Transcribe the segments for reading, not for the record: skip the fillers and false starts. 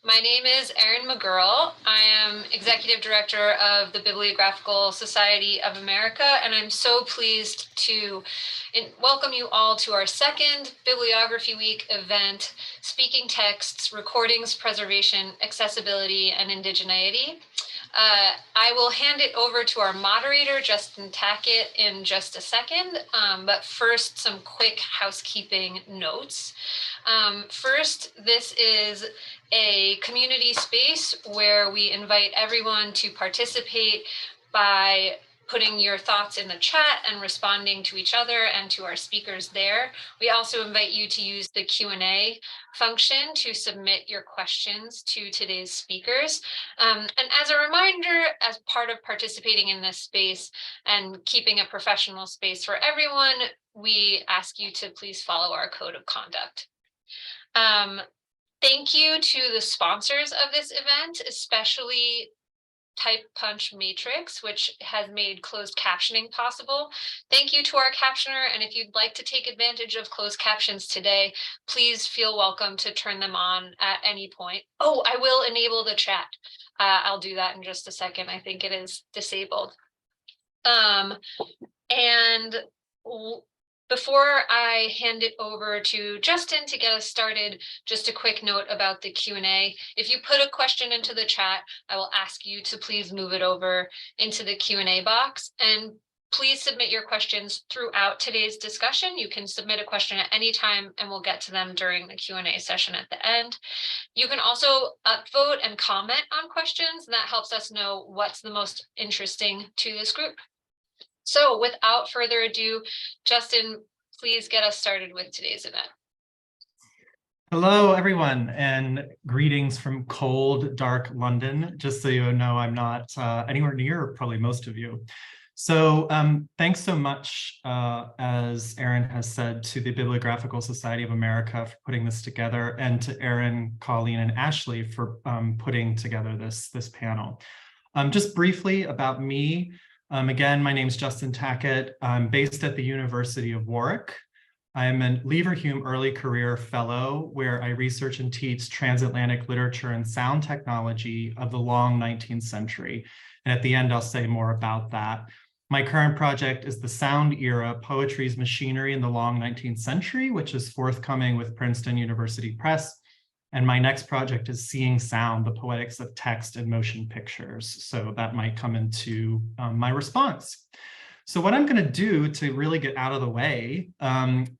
My name is Erin McGurl. I am Executive Director of the Bibliographical Society of America, and I'm so pleased to welcome you all to our second Bibliography Week event, Speaking Texts, Recordings, Preservation, Accessibility, and Indigeneity. I will hand it over to our moderator, Justin Tackett, in just a second, but first, some quick housekeeping notes. First, this is a community space where we invite everyone to participate by putting your thoughts in the chat and responding to each other and to our speakers there. We also invite you to use the Q&A function to submit your questions to today's speakers. And as a reminder, as part of participating in this space and keeping a professional space for everyone, we ask you to please follow our code of conduct. Thank you to the sponsors of this event, especially Type Punch Matrix, which has made closed captioning possible. Thank you to our captioner, and if you'd like to take advantage of closed captions today, please feel welcome to turn them on at any point. Oh, I will enable the chat. I'll do that in just a second. I think it is disabled. Before I hand it over to Justin to get us started, just a quick note about the Q&A. If you put a question into the chat, I will ask you to please move it over into the Q&A box. And please submit your questions throughout today's discussion. You can submit a question at any time, and we'll get to them during the Q&A session at the end. You can also upvote and comment on questions, and that helps us know what's the most interesting to this group. So without further ado, Justin, please get us started with today's event. Hello, everyone, and greetings from cold, dark London. Just so you know, I'm not anywhere near probably most of you. So thanks so much, as Erin has said, to the Bibliographical Society of America for putting this together, and to Erin, Colleen, and Ashley for putting together this panel. Just briefly about me. Again, my name is Justin Tackett. I'm based at the University of Warwick. I'm a Leverhulme Early Career Fellow, where I research and teach transatlantic literature and sound technology of the long 19th century. And at the end, I'll say more about that. My current project is The Sound Era, Poetry's Machinery in the Long 19th Century, which is forthcoming with Princeton University Press. And my next project is Seeing Sound, the Poetics of Text and Motion Pictures. So that might come into my response. So what I'm going to do to really get out of the way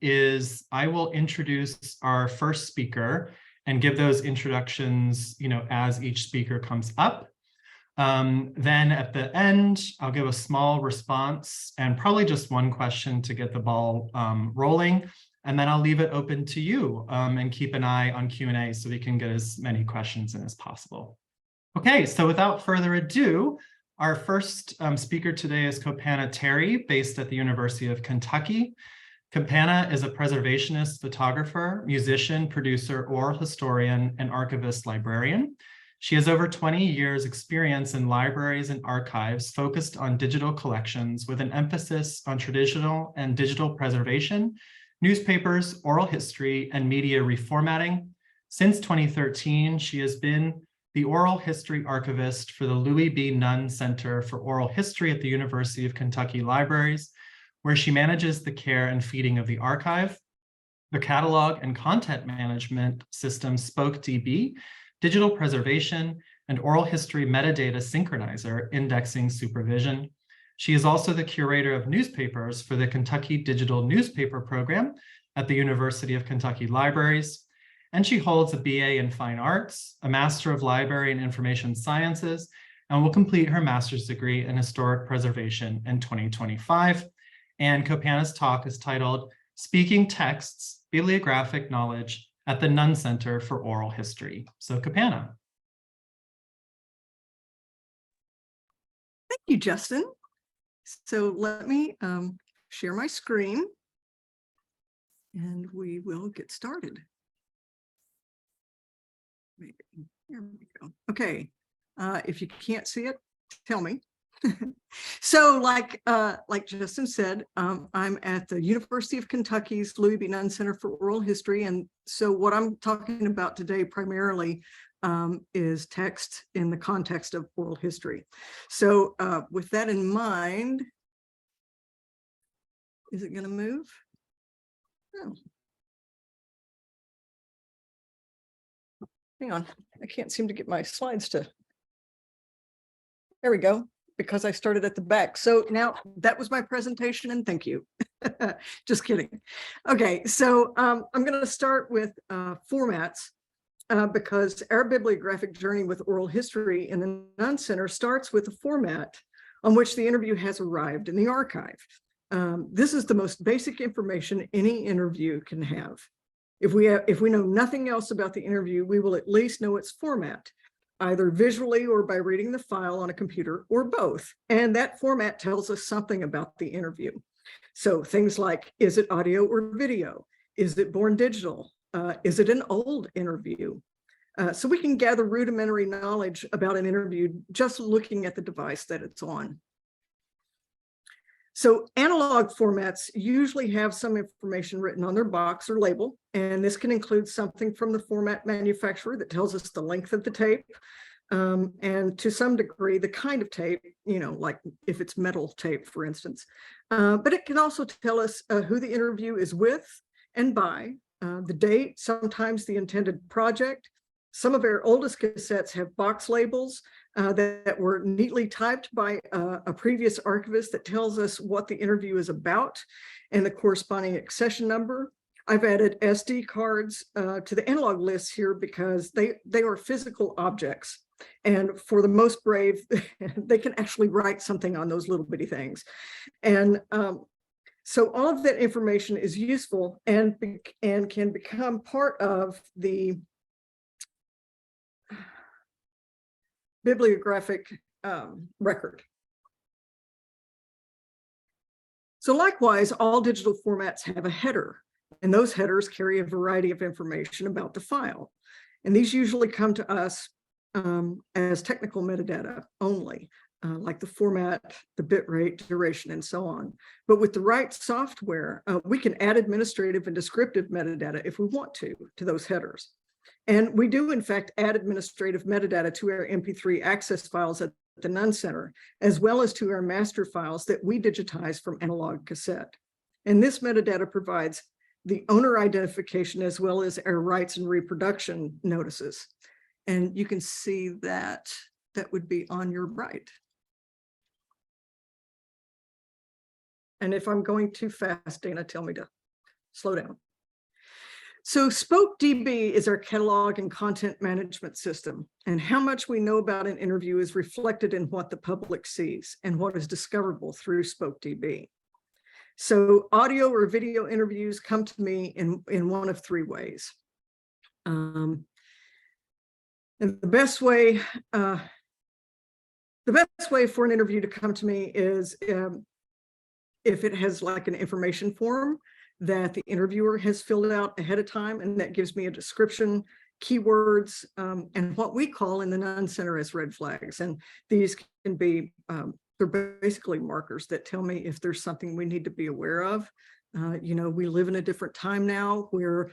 is I will introduce our first speaker and give those introductions, as each speaker comes up. Then at the end, I'll give a small response and probably just one question to get the ball rolling. And then I'll leave it open to you and keep an eye on Q&A so we can get as many questions in as possible. Okay, so without further ado, our first speaker today is Kopana Terry, based at the University of Kentucky. Kopana is a preservationist photographer, musician, producer, oral historian, and archivist librarian. She has over 20 years experience in libraries and archives focused on digital collections with an emphasis on traditional and digital preservation, newspapers, oral history, and media reformatting. Since 2013, she has been the oral history archivist for the Louis B. Nunn Center for Oral History at the University of Kentucky Libraries, where she manages the care and feeding of the archive, the catalog and content management system SpokeDB, digital preservation, and oral history metadata synchronizer indexing supervision. She is also the curator of newspapers for the Kentucky Digital Newspaper Program at the University of Kentucky Libraries, and she holds a BA in Fine Arts, a Master of Library and Information Sciences, and will complete her master's degree in Historic Preservation in 2025. And Kopana's talk is titled Speaking Texts, Bibliographic Knowledge at the Nunn Center for Oral History. So Kopana. Thank you, Justin. So let me share my screen and we will get started. Maybe, here we go. Okay, if you can't see it, tell me. So like Justin said, I'm at the University of Kentucky's Louis B. Nunn Center for Oral History. And so what I'm talking about today primarily is text in the context of oral history. So with that in mind, is it going to move? No. Hang on, I can't seem to get my slides to. There we go, because I started at the back. So now that was my presentation, and thank you. Just kidding. Okay, so I'm going to start with formats because our bibliographic journey with oral history in the Nunn Center starts with a format on which the interview has arrived in the archive. This is the most basic information any interview can have. If we know nothing else about the interview, we will at least know its format, either visually or by reading the file on a computer, or both. And that format tells us something about the interview. So things like, is it audio or video? Is it born digital? Is it an old interview? So we can gather rudimentary knowledge about an interview just looking at the device that it's on. So analog formats usually have some information written on their box or label, and this can include something from the format manufacturer that tells us the length of the tape, and to some degree, the kind of tape, like if it's metal tape, for instance. But it can also tell us who the interview is with and by, the date, sometimes the intended project. Some of our oldest cassettes have box labels that were neatly typed by a previous archivist that tells us what the interview is about and the corresponding accession number. I've added SD cards to the analog list here because they are physical objects. And for the most brave, they can actually write something on those little bitty things. And so all of that information is useful and can become part of the bibliographic record. So likewise, all digital formats have a header, and those headers carry a variety of information about the file. And these usually come to us as technical metadata only, like the format, the bit rate, duration, and so on. But with the right software, we can add administrative and descriptive metadata if we want to those headers. And we do, in fact, add administrative metadata to our MP3 access files at the Nunn Center, as well as to our master files that we digitize from analog cassette. And this metadata provides the owner identification as well as our rights and reproduction notices. And you can see that would be on your right. And if I'm going too fast, Dana, tell me to slow down. So SpokeDB is our catalog and content management system, and how much we know about an interview is reflected in what the public sees and what is discoverable through SpokeDB. So audio or video interviews come to me in one of three ways. And the best way for an interview to come to me is if it has like an information form that the interviewer has filled out ahead of time, and that gives me a description, keywords, and what we call in the Nunn Center as red flags. And these can be, they're basically markers that tell me if there's something we need to be aware of. We live in a different time now where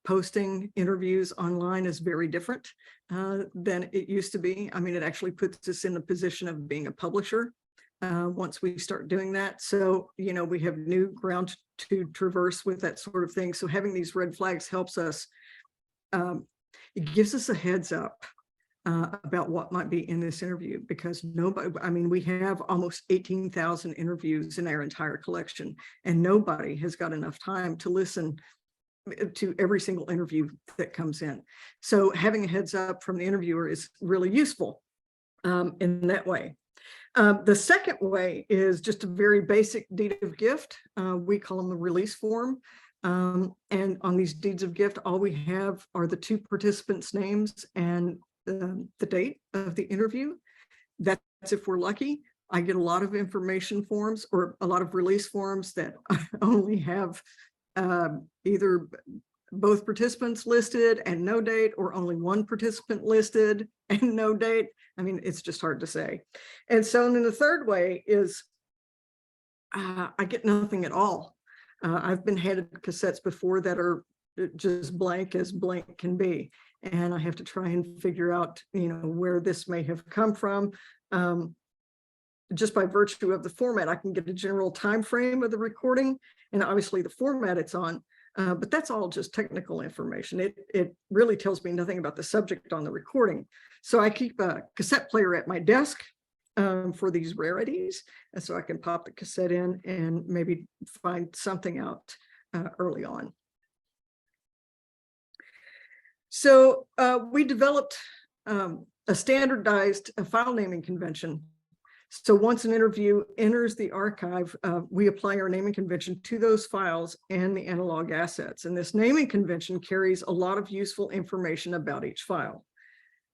posting interviews online is very different than it used to be. I mean, it actually puts us in the position of being a publisher once we start doing that. So, we have new ground to traverse with that sort of thing. So having these red flags helps us, it gives us a heads up about what might be in this interview, because we have almost 18,000 interviews in our entire collection, and nobody has got enough time to listen to every single interview that comes in. So having a heads up from the interviewer is really useful in that way. The second way is just a very basic deed of gift. We call them the release form. And on these deeds of gift, all we have are the two participants' names and the date of the interview. That's if we're lucky. I get a lot of information forms or a lot of release forms that only have either both participants listed and no date, or only one participant listed and no date. I mean, it's just hard to say. And so then the third way is I get nothing at all. I've been handed cassettes before that are just blank as blank can be. And I have to try and figure out, where this may have come from. Just by virtue of the format, I can get a general time frame of the recording and obviously the format it's on, but that's all just technical information. It really tells me nothing about the subject on the recording. So I keep a cassette player at my desk for these rarities, and so I can pop the cassette in and maybe find something out early on. So we developed a standardized file naming convention. So once an interview enters the archive, we apply our naming convention to those files and the analog assets. And this naming convention carries a lot of useful information about each file.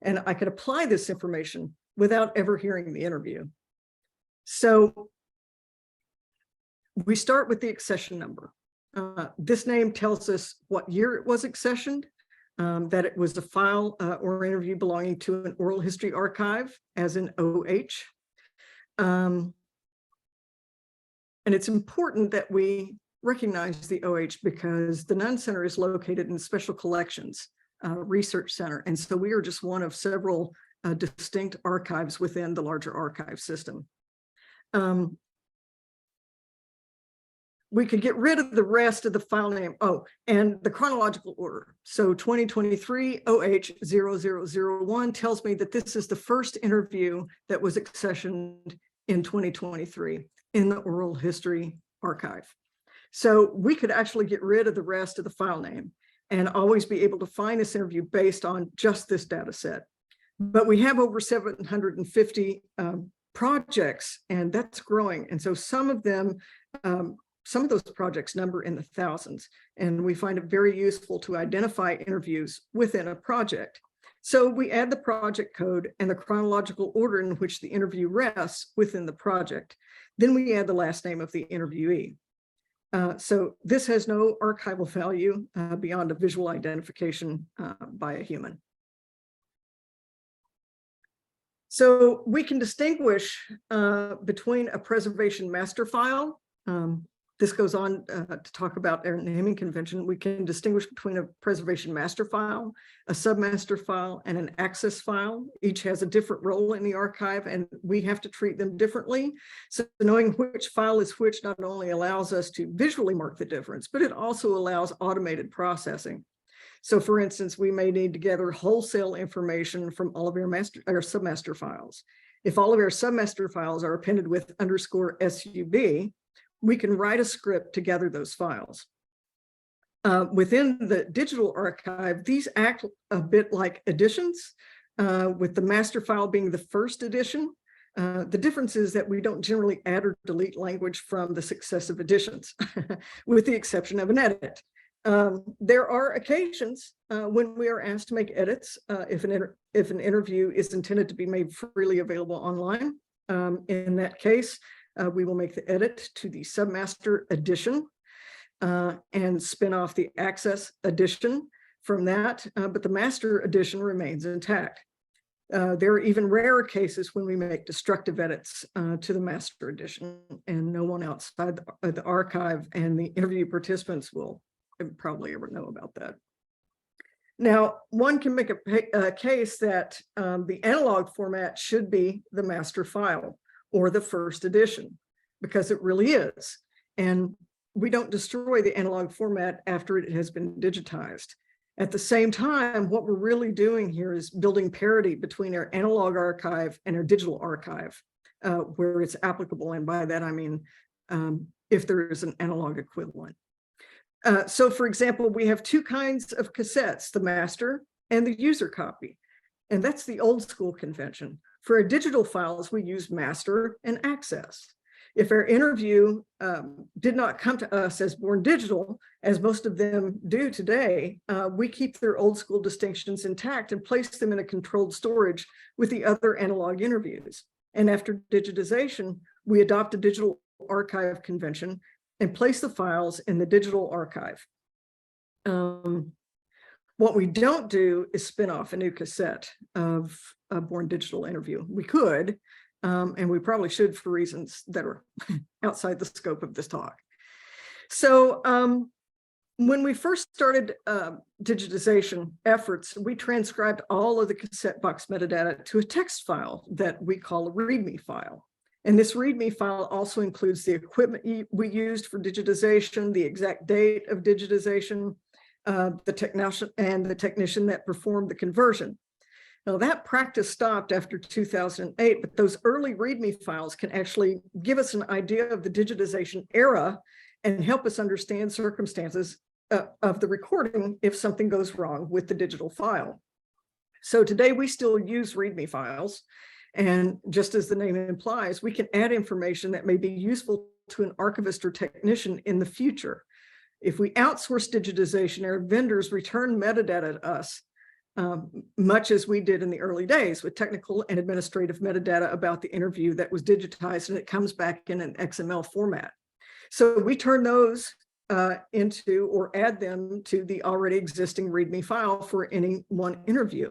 And I could apply this information without ever hearing the interview. So we start with the accession number. This name tells us what year it was accessioned, that it was a file or interview belonging to an oral history archive, as in OH. And it's important that we recognize the OH because the Nunn Center is located in Special Collections Research Center. And so we are just one of several distinct archives within the larger archive system. We could get rid of the rest of the file name. Oh, and the chronological order. So 2023 OH0001 tells me that this is the first interview that was accessioned in 2023 in the oral history archive. So we could actually get rid of the rest of the file name and always be able to find this interview based on just this data set. But we have over 750 projects, and that's growing. And so some of them, some of those projects number in the thousands, and we find it very useful to identify interviews within a project. So we add the project code and the chronological order in which the interview rests within the project. Then we add the last name of the interviewee. So this has no archival value beyond a visual identification by a human. So we can distinguish between a preservation master file. This goes on to talk about our naming convention. We can distinguish between a preservation master file, a submaster file, and an access file. Each has a different role in the archive, and we have to treat them differently. So knowing which file is which not only allows us to visually mark the difference, but it also allows automated processing. So for instance, we may need to gather wholesale information from all of our submaster files. If all of our submaster files are appended with _SUB, we can write a script to gather those files. Within the digital archive, these act a bit like editions, with the master file being the first edition. The difference is that we don't generally add or delete language from the successive editions, with the exception of an edit. There are occasions when we are asked to make edits if an interview is intended to be made freely available online. In that case, we will make the edit to the submaster edition and spin off the access edition from that, but the master edition remains intact. There are even rarer cases when we make destructive edits to the master edition, and no one outside the archive and the interview participants will probably ever know about that. Now, one can make a case that the analog format should be the master file or the first edition, because it really is. And we don't destroy the analog format after it has been digitized. At the same time, what we're really doing here is building parity between our analog archive and our digital archive, where it's applicable. And by that, I mean, if there is an analog equivalent. So for example, we have two kinds of cassettes, the master and the user copy. And that's the old school convention. For our digital files, we use master and access. If our interview did not come to us as born digital, as most of them do today, we keep their old school distinctions intact and place them in a controlled storage with the other analog interviews. And after digitization, we adopt a digital archive convention and place the files in the digital archive. What we don't do is spin off a new cassette of a Born Digital interview. We could, and we probably should for reasons that are outside the scope of this talk. So when we first started digitization efforts, we transcribed all of the cassette box metadata to a text file that we call a README file. And this README file also includes the equipment we used for digitization, the exact date of digitization, the technician that performed the conversion. Now that practice stopped after 2008, but those early README files can actually give us an idea of the digitization era and help us understand circumstances of the recording if something goes wrong with the digital file. So today we still use README files, and just as the name implies, we can add information that may be useful to an archivist or technician in the future. If we outsource digitization, our vendors return metadata to us, much as we did in the early days with technical and administrative metadata about the interview that was digitized, and it comes back in an XML format. So we turn those into or add them to the already existing README file for any one interview.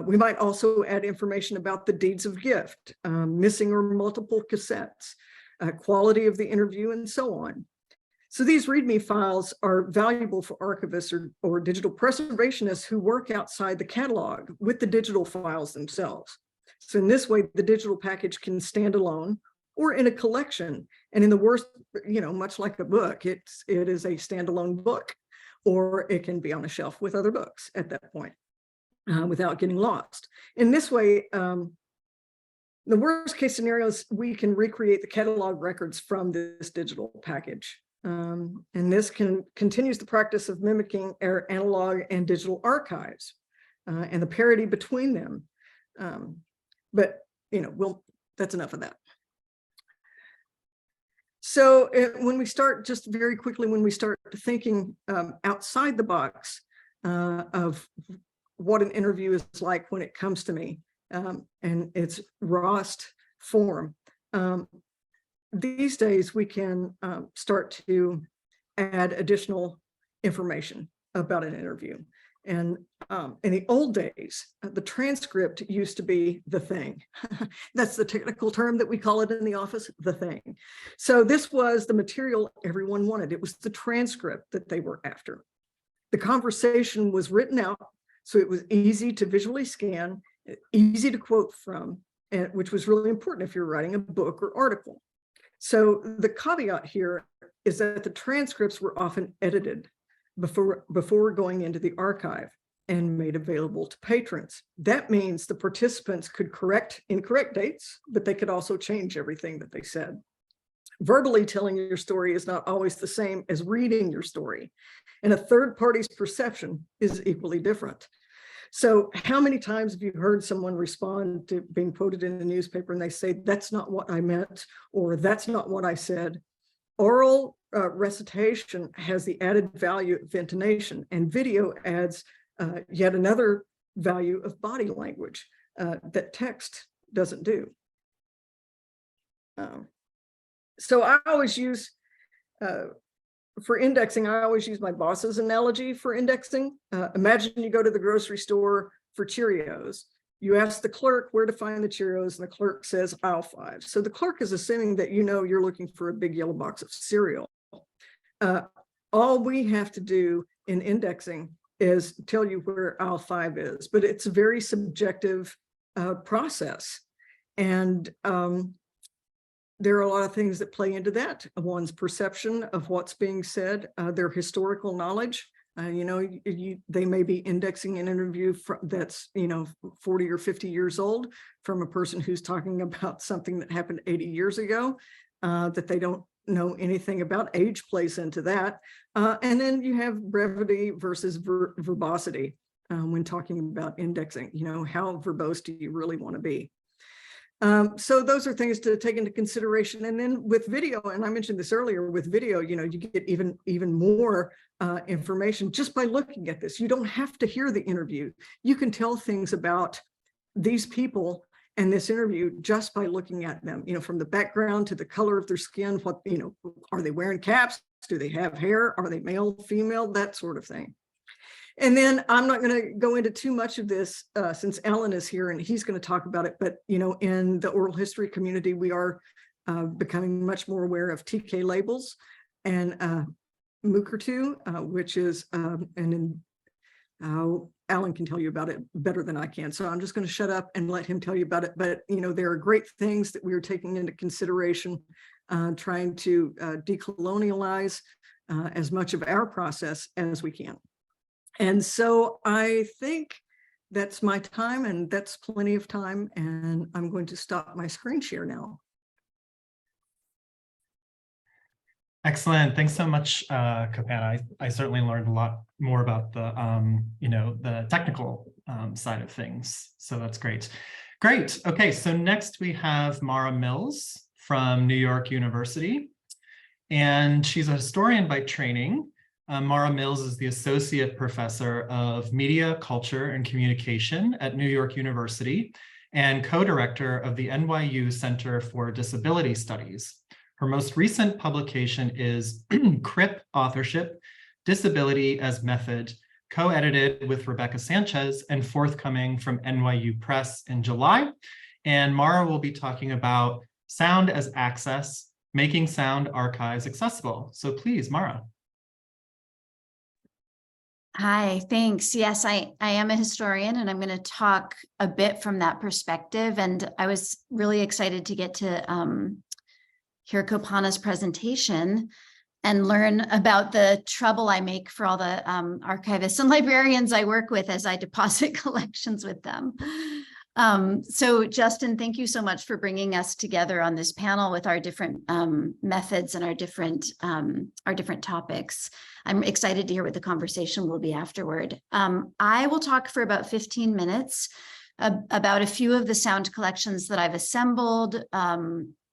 We might also add information about the deeds of gift, missing or multiple cassettes, quality of the interview, and so on. So these README files are valuable for archivists or digital preservationists who work outside the catalog with the digital files themselves. So in this way, the digital package can stand alone or in a collection. And in the worst, much like a book, it is a standalone book, or it can be on a shelf with other books at that point without getting lost. In this way, the worst case scenarios, we can recreate the catalog records from this digital package. And this continues the practice of mimicking our analog and digital archives and the parity between them. But that's enough of that. So when we start, just very quickly, when we start thinking outside the box of what an interview is like when it comes to me and its rawest form, these days we can start to add additional information about an interview. And in the old days, the transcript used to be the thing. That's the technical term that we call it in the office, the thing. So this was the material everyone wanted. It was the transcript that they were after. The conversation was written out, so it was easy to visually scan, easy to quote from, which was really important if you're writing a book or article. So the caveat here is that the transcripts were often edited before going into the archive and made available to patrons. That means the participants could correct incorrect dates, but they could also change everything that they said. Verbally telling your story is not always the same as reading your story, and a third party's perception is equally different. So how many times have you heard someone respond to being quoted in the newspaper and they say, "That's not what I meant," or "That's not what I said"? Oral recitation has the added value of intonation, and video adds yet another value of body language that text doesn't do. So I always use, for indexing, I always use my boss's analogy for indexing. Imagine you go to the grocery store for Cheerios. You ask the clerk where to find the Cheerios, and the clerk says aisle 5. So the clerk is assuming that you're looking for a big yellow box of cereal. All we have to do in indexing is tell you where aisle 5 is, but it's a very subjective process. And there are a lot of things that play into that. One's perception of what's being said, their historical knowledge. They may be indexing an interview that's 40 or 50 years old from a person who's talking about something that happened 80 years ago that they don't know anything about. Age plays into that. And then you have brevity versus verbosity when talking about indexing. How verbose do you really want to be? So those are things to take into consideration. And then with video, and I mentioned this earlier, with video, you get even more information just by looking at this. You don't have to hear the interview. You can tell things about these people and this interview just by looking at them, from the background to the color of their skin. What, are they wearing caps? Do they have hair? Are they male, female? That sort of thing. And then I'm not going to go into too much of this since Alan is here and he's going to talk about it. But, you know, in the oral history community, we are becoming much more aware of TK labels and Mukurtu, which is Alan can tell you about it better than I can. So I'm just going to shut up and let him tell you about it. But, you know, there are great things that we are taking into consideration, trying to decolonialize as much of our process as we can. And so I think that's my time, and that's plenty of time. And I'm going to stop my screen share now. Excellent. Thanks so much, Kapana. I certainly learned a lot more about the, you know, the technical side of things. So that's great. Great. Okay, so next we have Mara Mills from New York University, and she's a historian by training. Mara Mills is the Associate Professor of Media, Culture, and Communication at New York University and co-director of the NYU Center for Disability Studies. Her most recent publication is CRIP Authorship, Disability as Method, co-edited with Rebecca Sanchez and forthcoming from NYU Press in July. And Mara will be talking about sound as access, making sound archives accessible. So please, Mara. Hi, thanks. Yes, I am a historian, and I'm going to talk a bit from that perspective. And I was really excited to get to hear Kapana's presentation and learn about the trouble I make for all the archivists and librarians I work with as I deposit collections with them. So Justin, thank you so much for bringing us together on this panel with our different methods and our different topics. I'm excited to hear what the conversation will be afterward. I will talk for about 15 minutes about a few of the sound collections that I've assembled,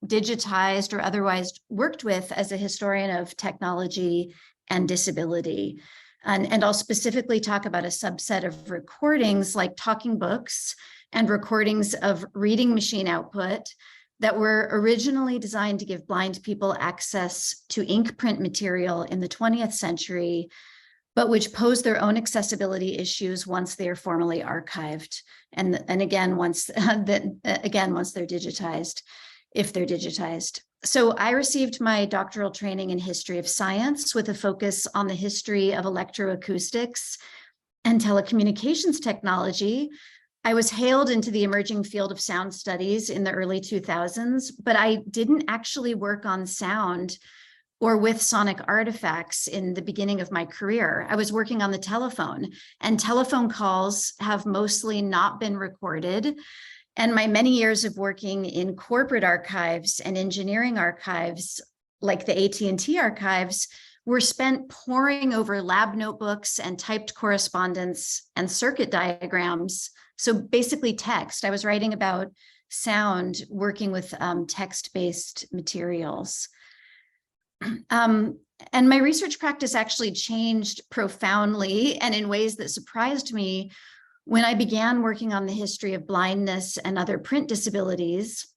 digitized, or otherwise worked with as a historian of technology and disability. And I'll specifically talk about a subset of recordings like talking books and recordings of reading machine output that were originally designed to give blind people access to ink print material in the 20th century, but which pose their own accessibility issues once they are formally archived. And again, once they're digitized, if they're digitized. So I received my doctoral training in history of science with a focus on the history of electroacoustics and telecommunications technology. I was hailed into the emerging field of sound studies in the early 2000s, but I didn't actually work on sound or with sonic artifacts in the beginning of my career. I was working on the telephone, and telephone calls have mostly not been recorded. And my many years of working in corporate archives and engineering archives, like the AT&T archives, were spent poring over lab notebooks and typed correspondence and circuit diagrams. So basically text. I was writing about sound, working with text-based materials. And my research practice actually changed profoundly and in ways that surprised me when I began working on the history of blindness and other print disabilities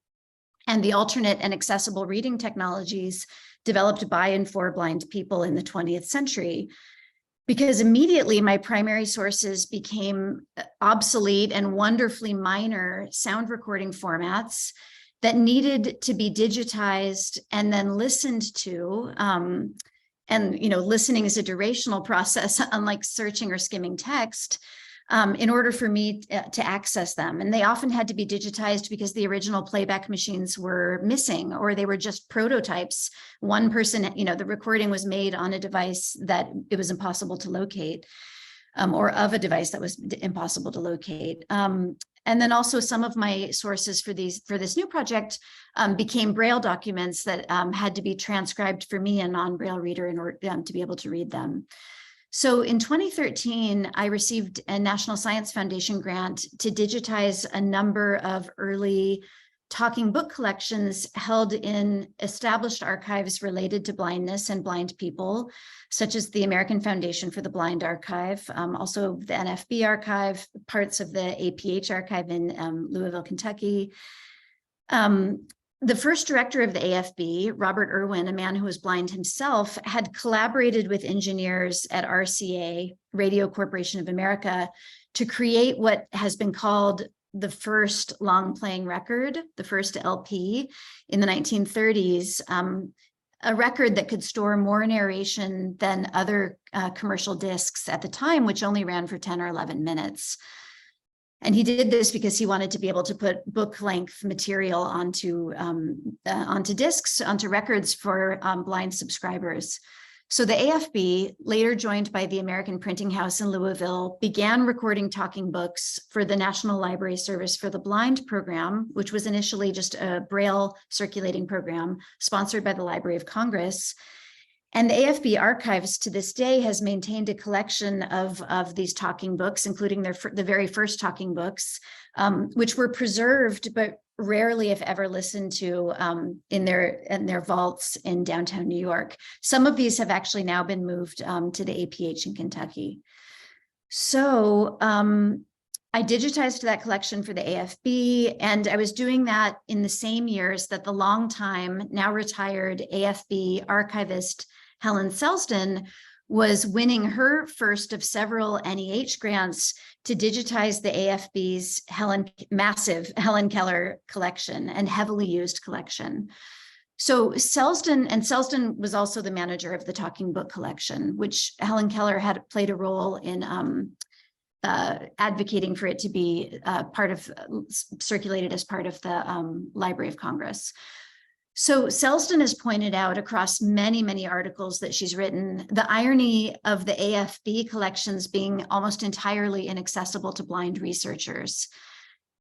and the alternate and accessible reading technologies developed by and for blind people in the 20th century. Because immediately my primary sources became obsolete and wonderfully minor sound recording formats that needed to be digitized and then listened to. And listening is a durational process, unlike searching or skimming text, in order for me to access them. And they often had to be digitized because the original playback machines were missing, or they were just prototypes. One person, the recording was made on a device that it was impossible to locate, or of a device that was impossible to locate. And then also some of my sources for this new project became Braille documents that had to be transcribed for me, a non-Braille reader, in order to be able to read them. So in 2013, I received a National Science Foundation grant to digitize a number of early talking book collections held in established archives related to blindness and blind people, such as the American Foundation for the Blind Archive, also the NFB archive, parts of the APH archive in Louisville, Kentucky. The first director of the AFB, Robert Irwin, a man who was blind himself, had collaborated with engineers at RCA, Radio Corporation of America, to create what has been called the first long-playing record, the first LP in the 1930s, a record that could store more narration than other commercial discs at the time, which only ran for 10 or 11 minutes. And he did this because he wanted to be able to put book-length material onto discs, onto records for blind subscribers. So the AFB, later joined by the American Printing House in Louisville, began recording talking books for the National Library Service for the Blind program, which was initially just a Braille circulating program sponsored by the Library of Congress. And the AFB Archives to this day has maintained a collection of these talking books, including the very first talking books, which were preserved, but rarely, if ever, listened to in their vaults in downtown New York. Some of these have actually now been moved to the APH in Kentucky. So I digitized that collection for the AFB, and I was doing that in the same years that the longtime, now retired AFB archivist Helen Selsden was winning her first of several NEH grants to digitize the AFB's massive Helen Keller collection and heavily used collection. So Selsden was also the manager of the talking book collection, which Helen Keller had played a role in advocating for it to be circulated as part of the Library of Congress. So Selsden has pointed out across many, many articles that she's written, the irony of the AFB collections being almost entirely inaccessible to blind researchers.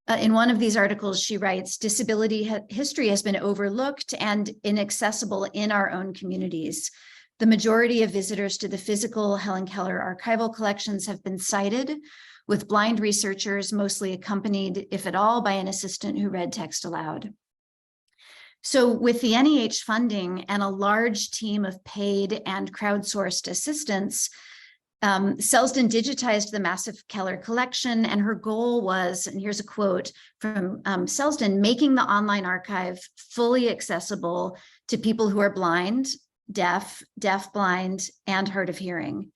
In one of these articles, she writes, disability history has been overlooked and inaccessible in our own communities. The majority of visitors to the physical Helen Keller archival collections have been cited, with blind researchers mostly accompanied, if at all, by an assistant who read text aloud. So with the NEH funding and a large team of paid and crowdsourced assistants, Selsden digitized the massive Keller collection, and her goal was, and here's a quote from Selsden, making the online archive fully accessible to people who are blind, deaf, deafblind, and hard of hearing.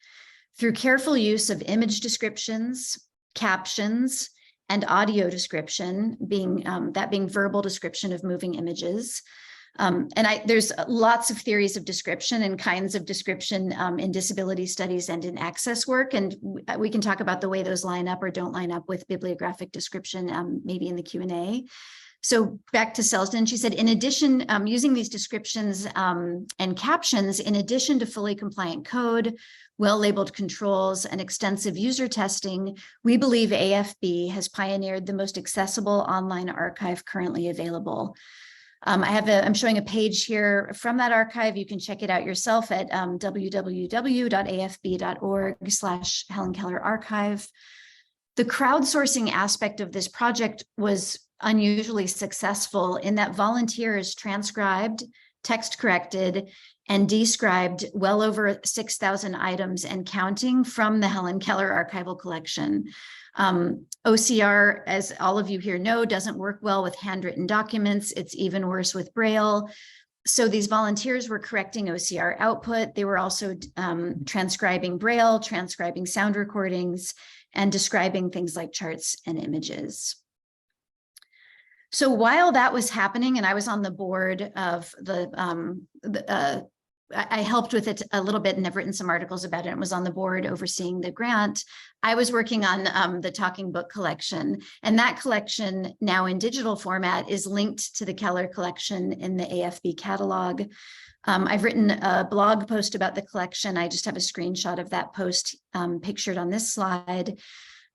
Through careful use of image descriptions, captions, and audio description, being verbal description of moving images. There's lots of theories of description and kinds of description in disability studies and in access work, and we can talk about the way those line up or don't line up with bibliographic description, maybe in the Q&A. So back to Selsden, she said, in addition, using these descriptions and captions, in addition to fully compliant code, well-labeled controls, and extensive user testing, we believe AFB has pioneered the most accessible online archive currently available. I'm showing a page here from that archive. You can check it out yourself at www.afb.org/Helen Keller Archive. The crowdsourcing aspect of this project was unusually successful in that volunteers transcribed, text corrected, and described well over 6,000 items and counting from the Helen Keller archival collection. OCR, as all of you here know, doesn't work well with handwritten documents. It's even worse with Braille. So these volunteers were correcting OCR output. They were also transcribing Braille, transcribing sound recordings, and describing things like charts and images. So while that was happening, and I was on the board of I helped with it a little bit and have written some articles about it and was on the board overseeing the grant. I was working on the talking book collection, and that collection, now in digital format, is linked to the Keller collection in the AFB catalog. I've written a blog post about the collection. I just have a screenshot of that post pictured on this slide.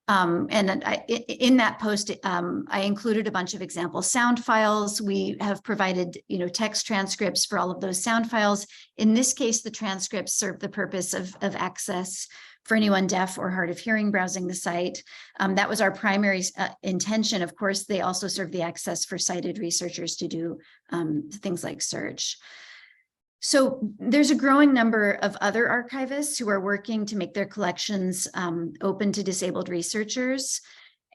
In that post, I included a bunch of example sound files. We have provided, text transcripts for all of those sound files. In this case, the transcripts serve the purpose of access for anyone deaf or hard of hearing browsing the site. That was our primary intention. Of course, they also serve the access for sighted researchers to do things like search. So there's a growing number of other archivists who are working to make their collections open to disabled researchers.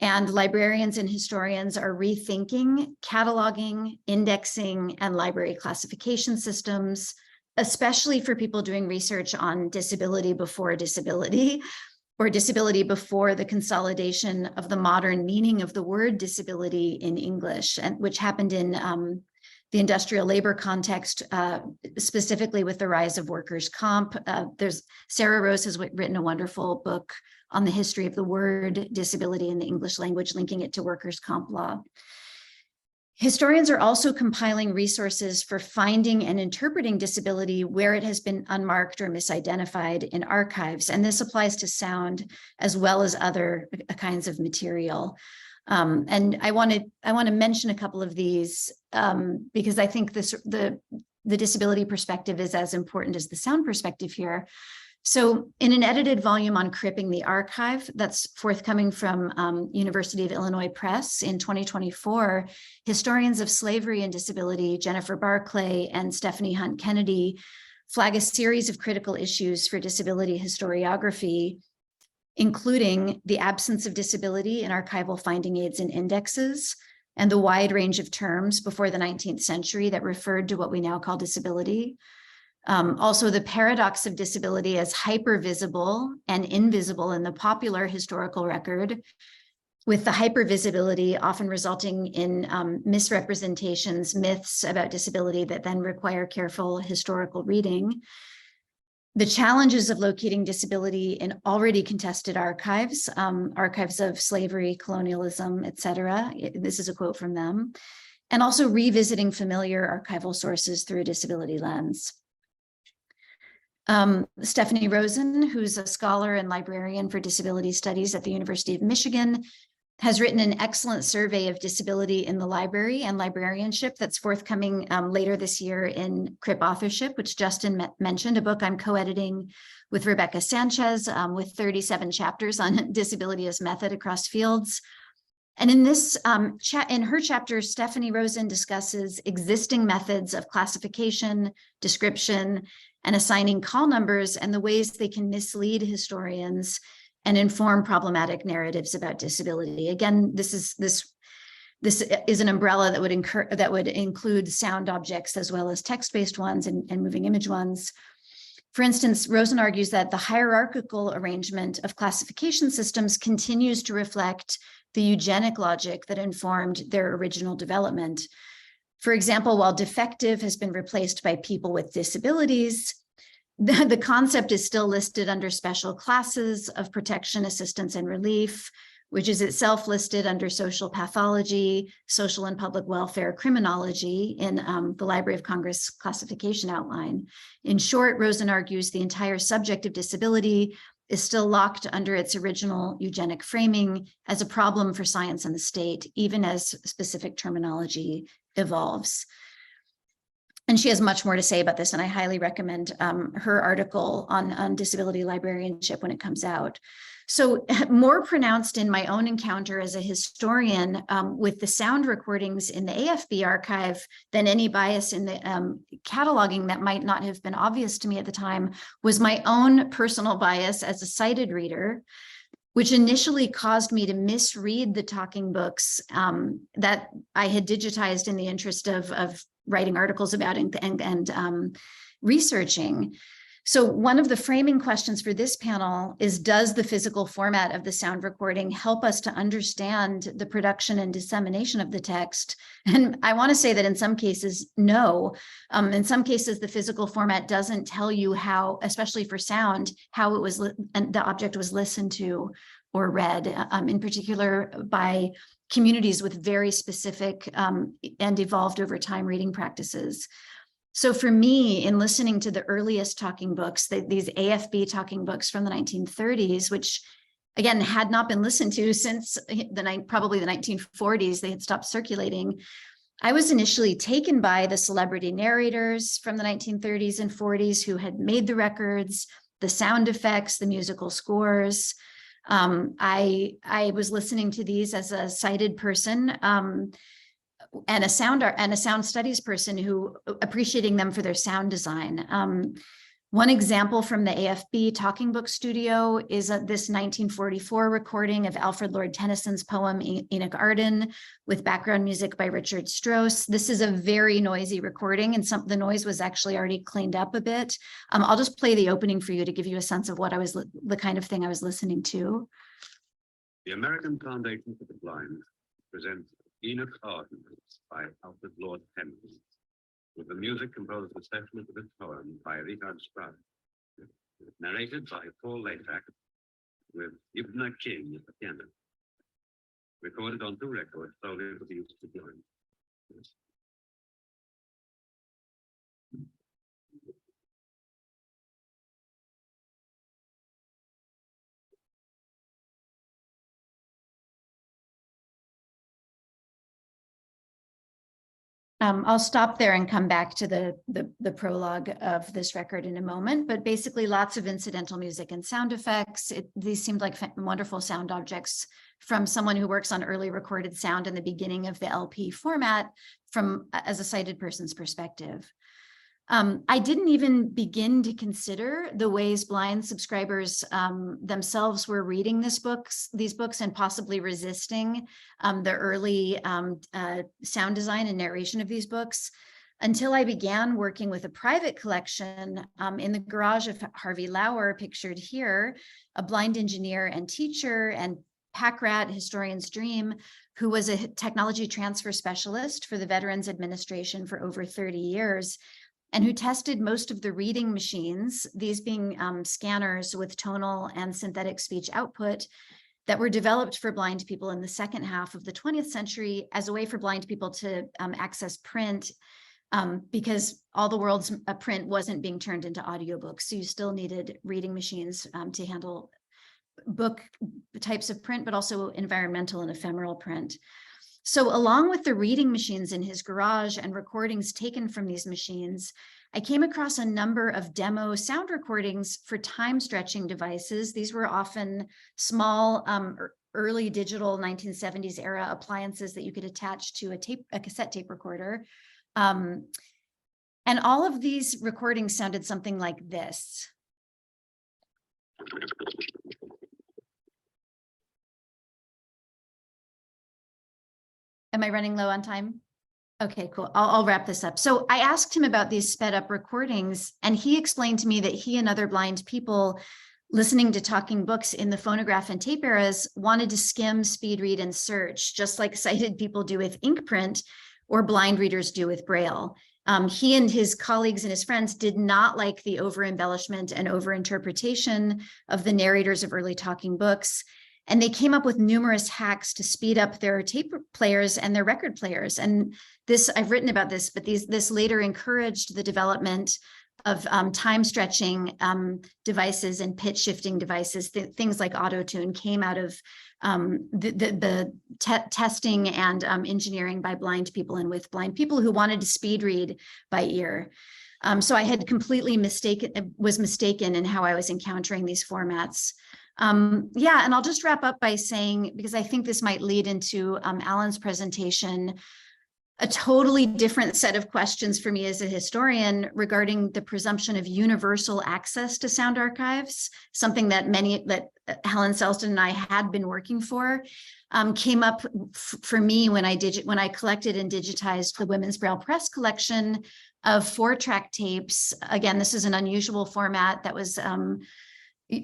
And librarians and historians are rethinking cataloging, indexing, and library classification systems, especially for people doing research on disability before disability, or disability before the consolidation of the modern meaning of the word disability in English, and which happened in the industrial labor context, specifically with the rise of workers' comp. Sarah Rose has written a wonderful book on the history of the word disability in the English language, linking it to workers' comp law. Historians are also compiling resources for finding and interpreting disability where it has been unmarked or misidentified in archives. And this applies to sound as well as other kinds of material. And I want to mention a couple of these because I think the disability perspective is as important as the sound perspective here. So in an edited volume on Cripping the Archive that's forthcoming from University of Illinois Press in 2024, historians of slavery and disability, Jennifer Barclay and Stephanie Hunt Kennedy, flag a series of critical issues for disability historiography, including the absence of disability in archival finding aids and indexes, and the wide range of terms before the 19th century that referred to what we now call disability. Also, the paradox of disability as hypervisible and invisible in the popular historical record, with the hypervisibility often resulting in misrepresentations, myths about disability that then require careful historical reading. The challenges of locating disability in already contested archives, archives of slavery, colonialism, et cetera. This is a quote from them. And also revisiting familiar archival sources through a disability lens. Stephanie Rosen, who's a scholar and librarian for disability studies at the University of Michigan, has written an excellent survey of disability in the library and librarianship that's forthcoming later this year in Crip authorship, which Justin mentioned, a book I'm co-editing with Rebecca Sanchez with 37 chapters on disability as method across fields. And in this in her chapter, Stephanie Rosen discusses existing methods of classification, description, and assigning call numbers and the ways they can mislead historians and inform problematic narratives about disability. Again, this is an umbrella that would include sound objects as well as text-based ones and moving image ones. For instance, Rosen argues that the hierarchical arrangement of classification systems continues to reflect the eugenic logic that informed their original development. For example, while defective has been replaced by people with disabilities, the concept is still listed under special classes of protection, assistance, and relief, which is itself listed under social pathology, social and public welfare criminology in the Library of Congress classification outline. In short, Rosen argues the entire subject of disability is still locked under its original eugenic framing as a problem for science and the state, even as specific terminology evolves. And she has much more to say about this, and I highly recommend her article on disability librarianship when it comes out. So more pronounced in my own encounter as a historian with the sound recordings in the AFB archive than any bias in the cataloging that might not have been obvious to me at the time was my own personal bias as a sighted reader, which initially caused me to misread the talking books that I had digitized in the interest of writing articles about and researching. So one of the framing questions for this panel is, does the physical format of the sound recording help us to understand the production and dissemination of the text? And I want to say that in some cases, no. In some cases, the physical format doesn't tell you how, especially for sound, how it was the object was listened to or read, in particular by communities with very specific and evolved over time reading practices. So for me, in listening to the earliest talking books, these AFB talking books from the 1930s, which again had not been listened to since probably the 1940s, they had stopped circulating. I was initially taken by the celebrity narrators from the 1930s and 40s who had made the records, the sound effects, the musical scores. I was listening to these as a sighted person and a sound studies person who appreciating them for their sound design. One example from the AFB Talking Book Studio is this 1944 recording of Alfred Lord Tennyson's poem Enoch Arden with background music by Richard Strauss. This is a very noisy recording, and the noise was actually already cleaned up a bit. I'll just play the opening for you to give you a sense of what the kind of thing I was listening to. The American Foundation for the Blind presents Enoch Arden by Alfred Lord Tennyson, with the music composed especially for this poem by Richard Strauss, narrated by Paul Laysack, with Ibna King at the piano. Recorded on 2 records solely for the use of the blind. I'll stop there and come back to the prologue of this record in a moment, but basically lots of incidental music and sound effects. These seemed like wonderful sound objects from someone who works on early recorded sound in the beginning of the LP format as a sighted person's perspective. I didn't even begin to consider the ways blind subscribers themselves were reading these books and possibly resisting the early sound design and narration of these books until I began working with a private collection in the garage of Harvey Lauer, pictured here, a blind engineer and teacher and pack rat, historian's dream, who was a technology transfer specialist for the Veterans Administration for over 30 years. And who tested most of the reading machines, these being scanners with tonal and synthetic speech output that were developed for blind people in the second half of the 20th century as a way for blind people to access print because all the world's print wasn't being turned into audiobooks. So you still needed reading machines to handle book types of print, but also environmental and ephemeral print. So along with the reading machines in his garage and recordings taken from these machines, I came across a number of demo sound recordings for time stretching devices. These were often small, early digital 1970s era appliances that you could attach to a cassette tape recorder. And all of these recordings sounded something like this. Am I running low on time? Okay, cool. I'll wrap this up. So I asked him about these sped up recordings, and he explained to me that he and other blind people listening to talking books in the phonograph and tape eras wanted to skim, speed read, and search, just like sighted people do with ink print or blind readers do with Braille. He and his colleagues and his friends did not like the over-embellishment and over-interpretation of the narrators of early talking books. And they came up with numerous hacks to speed up their tape players and their record players. And this, I've written about this, but this later encouraged the development of time stretching devices and pitch shifting devices. Things like auto-tune came out of the testing and engineering by blind people and with blind people who wanted to speed read by ear. So I had completely was mistaken in how I was encountering these formats. Yeah, and I'll just wrap up by saying, because I think this might lead into Alan's presentation, a totally different set of questions for me as a historian regarding the presumption of universal access to sound archives, something that Helen Selston and I had been working for, came up for me when I collected and digitized the Women's Braille Press collection of 4-track tapes. Again, this is an unusual format that was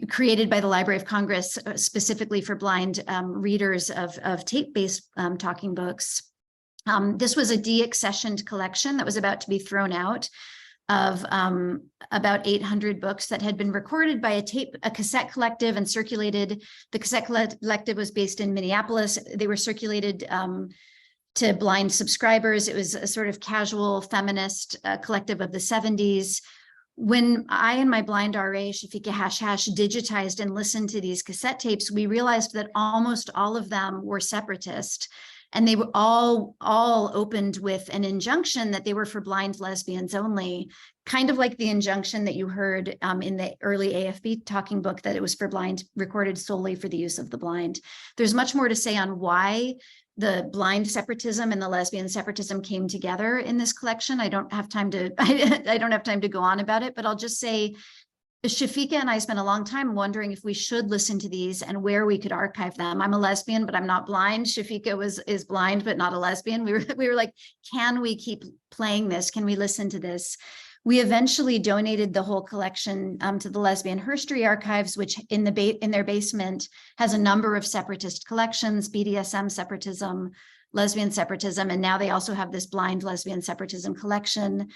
created by the Library of Congress specifically for blind readers of tape-based talking books. This was a deaccessioned collection that was about to be thrown out of about 800 books that had been recorded by a cassette collective and circulated. The cassette collective was based in Minneapolis. They were circulated to blind subscribers. It was a sort of casual feminist collective of the 70s. When I and my blind RA, Shafika Hash digitized and listened to these cassette tapes, we realized that almost all of them were separatist. And they were all opened with an injunction that they were for blind lesbians only, kind of like the injunction that you heard in the early AFB talking book, that it was for blind, recorded solely for the use of the blind. There's much more to say on why the blind separatism and the lesbian separatism came together in this collection. I don't have time to I don't have time to go on about it, but I'll just say Shafika and I spent a long time wondering if we should listen to these and where we could archive them. I'm a lesbian, but I'm not blind. Shafika is blind, but not a lesbian. We were like, can we keep playing this? Can we listen to this? We eventually donated the whole collection to the Lesbian Herstory Archives, which in their basement has a number of separatist collections, BDSM separatism, lesbian separatism, and now they also have this blind lesbian separatism collection.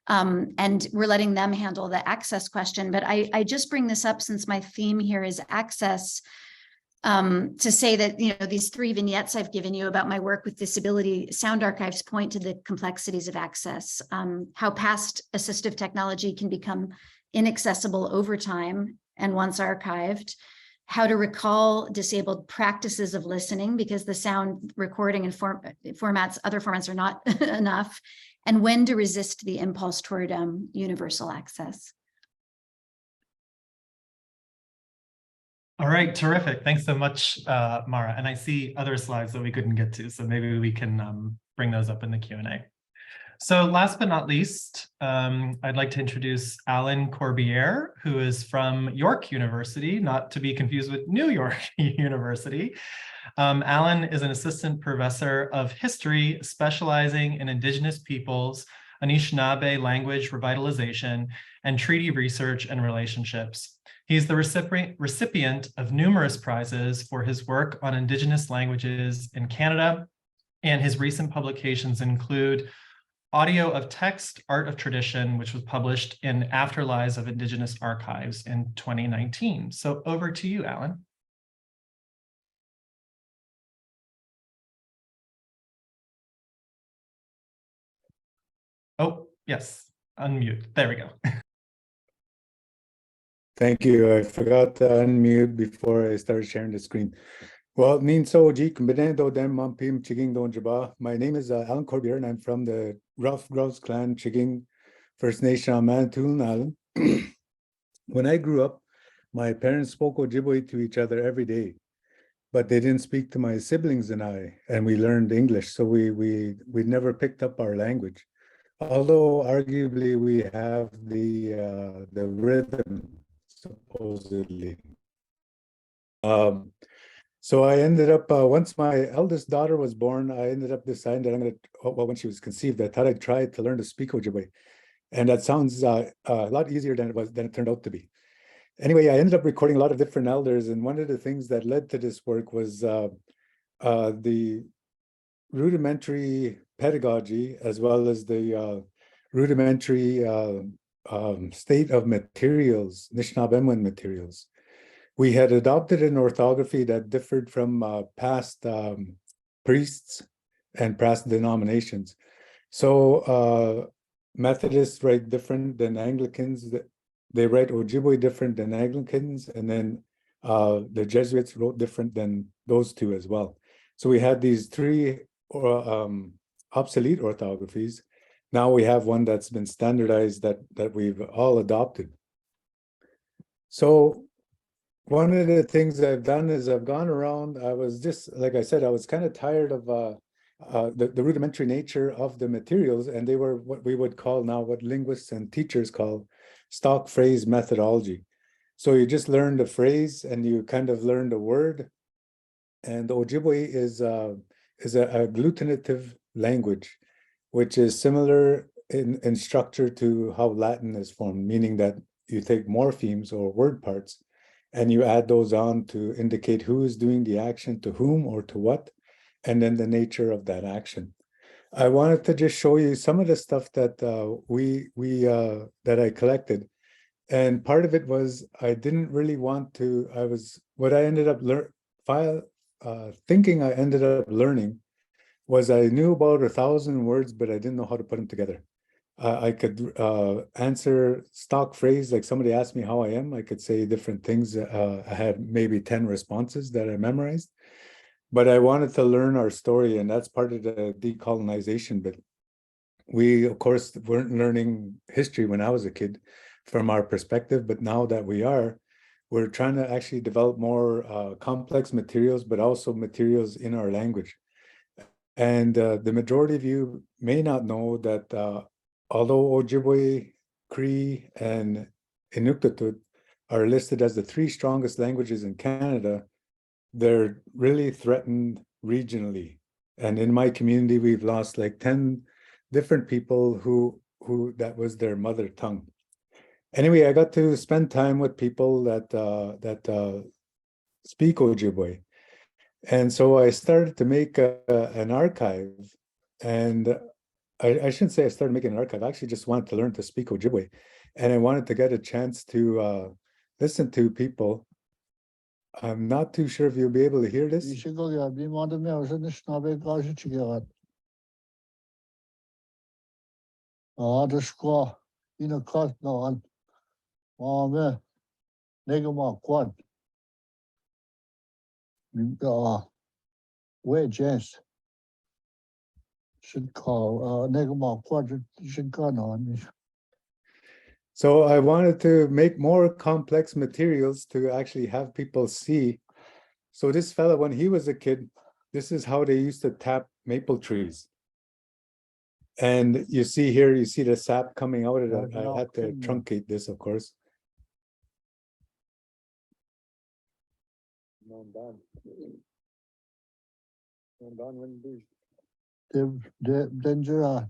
And we're letting them handle the access question. But I just bring this up since my theme here is access, to say that, you know, these 3 vignettes I've given you about my work with disability sound archives point to the complexities of access, how past assistive technology can become inaccessible over time and once archived, how to recall disabled practices of listening because the sound recording and other formats are not enough, and when to resist the impulse toward universal access. All right, terrific. Thanks so much, Mara. And I see other slides that we couldn't get to, so maybe we can bring those up in the Q&A. So last but not least, I'd like to introduce Alan Corbiere, who is from York University, not to be confused with New York University. Alan is an assistant professor of history, specializing in Indigenous peoples, Anishinaabe language revitalization, and treaty research and relationships. He's the recipient of numerous prizes for his work on Indigenous languages in Canada, and his recent publications include Audio of Text, Art of Tradition, which was published in Afterlives of Indigenous Archives in 2019. So over to you, Alan. Oh, yes, unmute. There we go. Thank you. I forgot to unmute before I started sharing the screen. Well, my name is Alan Corbiere, and I'm from the Rough Grouse Clan Chiging First Nation on Manitoulin Island. When I grew up, my parents spoke Ojibwe to each other every day, but they didn't speak to my siblings and I, and we learned English, so we never picked up our language. Although arguably we have the rhythm, supposedly. So I ended up, once my eldest daughter was born, I ended up deciding that I'm going to, well, when she was conceived, I thought I'd try to learn to speak Ojibwe. And that sounds a lot easier than it turned out to be. Anyway, I ended up recording a lot of different elders. And one of the things that led to this work was the rudimentary pedagogy, as well as the rudimentary state of materials, Anishinaabe materials. We had adopted an orthography that differed from past priests and past denominations. So Methodists write different than Anglicans. They write Ojibwe different than Anglicans, and then the Jesuits wrote different than those two as well. So we had these 3 obsolete orthographies. Now we have one that's been standardized that we've all adopted. So one of the things I've done is I've gone around, I was just, like I said, I was kind of tired of the rudimentary nature of the materials, and they were what we would call now, what linguists and teachers call stock phrase methodology. So you just learn the phrase and you kind of learn the word. And Ojibwe is a agglutinative language, which is similar in structure to how Latin is formed, meaning that you take morphemes or word parts and you add those on to indicate who is doing the action, to whom or to what, and then the nature of that action. I wanted to just show you some of the stuff that that I collected, and part of it was I didn't really want to. What I ended up thinking I ended up learning was I knew about 1,000 words, but I didn't know how to put them together. I could answer stock phrase, like somebody asked me how I am, I could say different things. I had maybe 10 responses that I memorized. but I wanted to learn our story, and that's part of the decolonization bit. We, of course, weren't learning history when I was a kid from our perspective, but now that we are, we're trying to actually develop more complex materials, but also materials in our language. And the majority of you may not know that although Ojibwe, Cree, and Inuktitut are listed as the 3 strongest languages in Canada, they're really threatened regionally. And in my community, we've lost like 10 different people who that was their mother tongue. Anyway, I got to spend time with people that speak Ojibwe. And so I started to make an archive, and I shouldn't say I started making an archive. I actually just wanted to learn to speak Ojibwe, and I wanted to get a chance to listen to people. I'm not too sure if you'll be able to hear this. Wages should call So I wanted to make more complex materials to actually have people see. So this fella, when he was a kid, this is how they used to tap maple trees. And you see here, you see the sap coming out of it. I had to truncate this, of course. danger.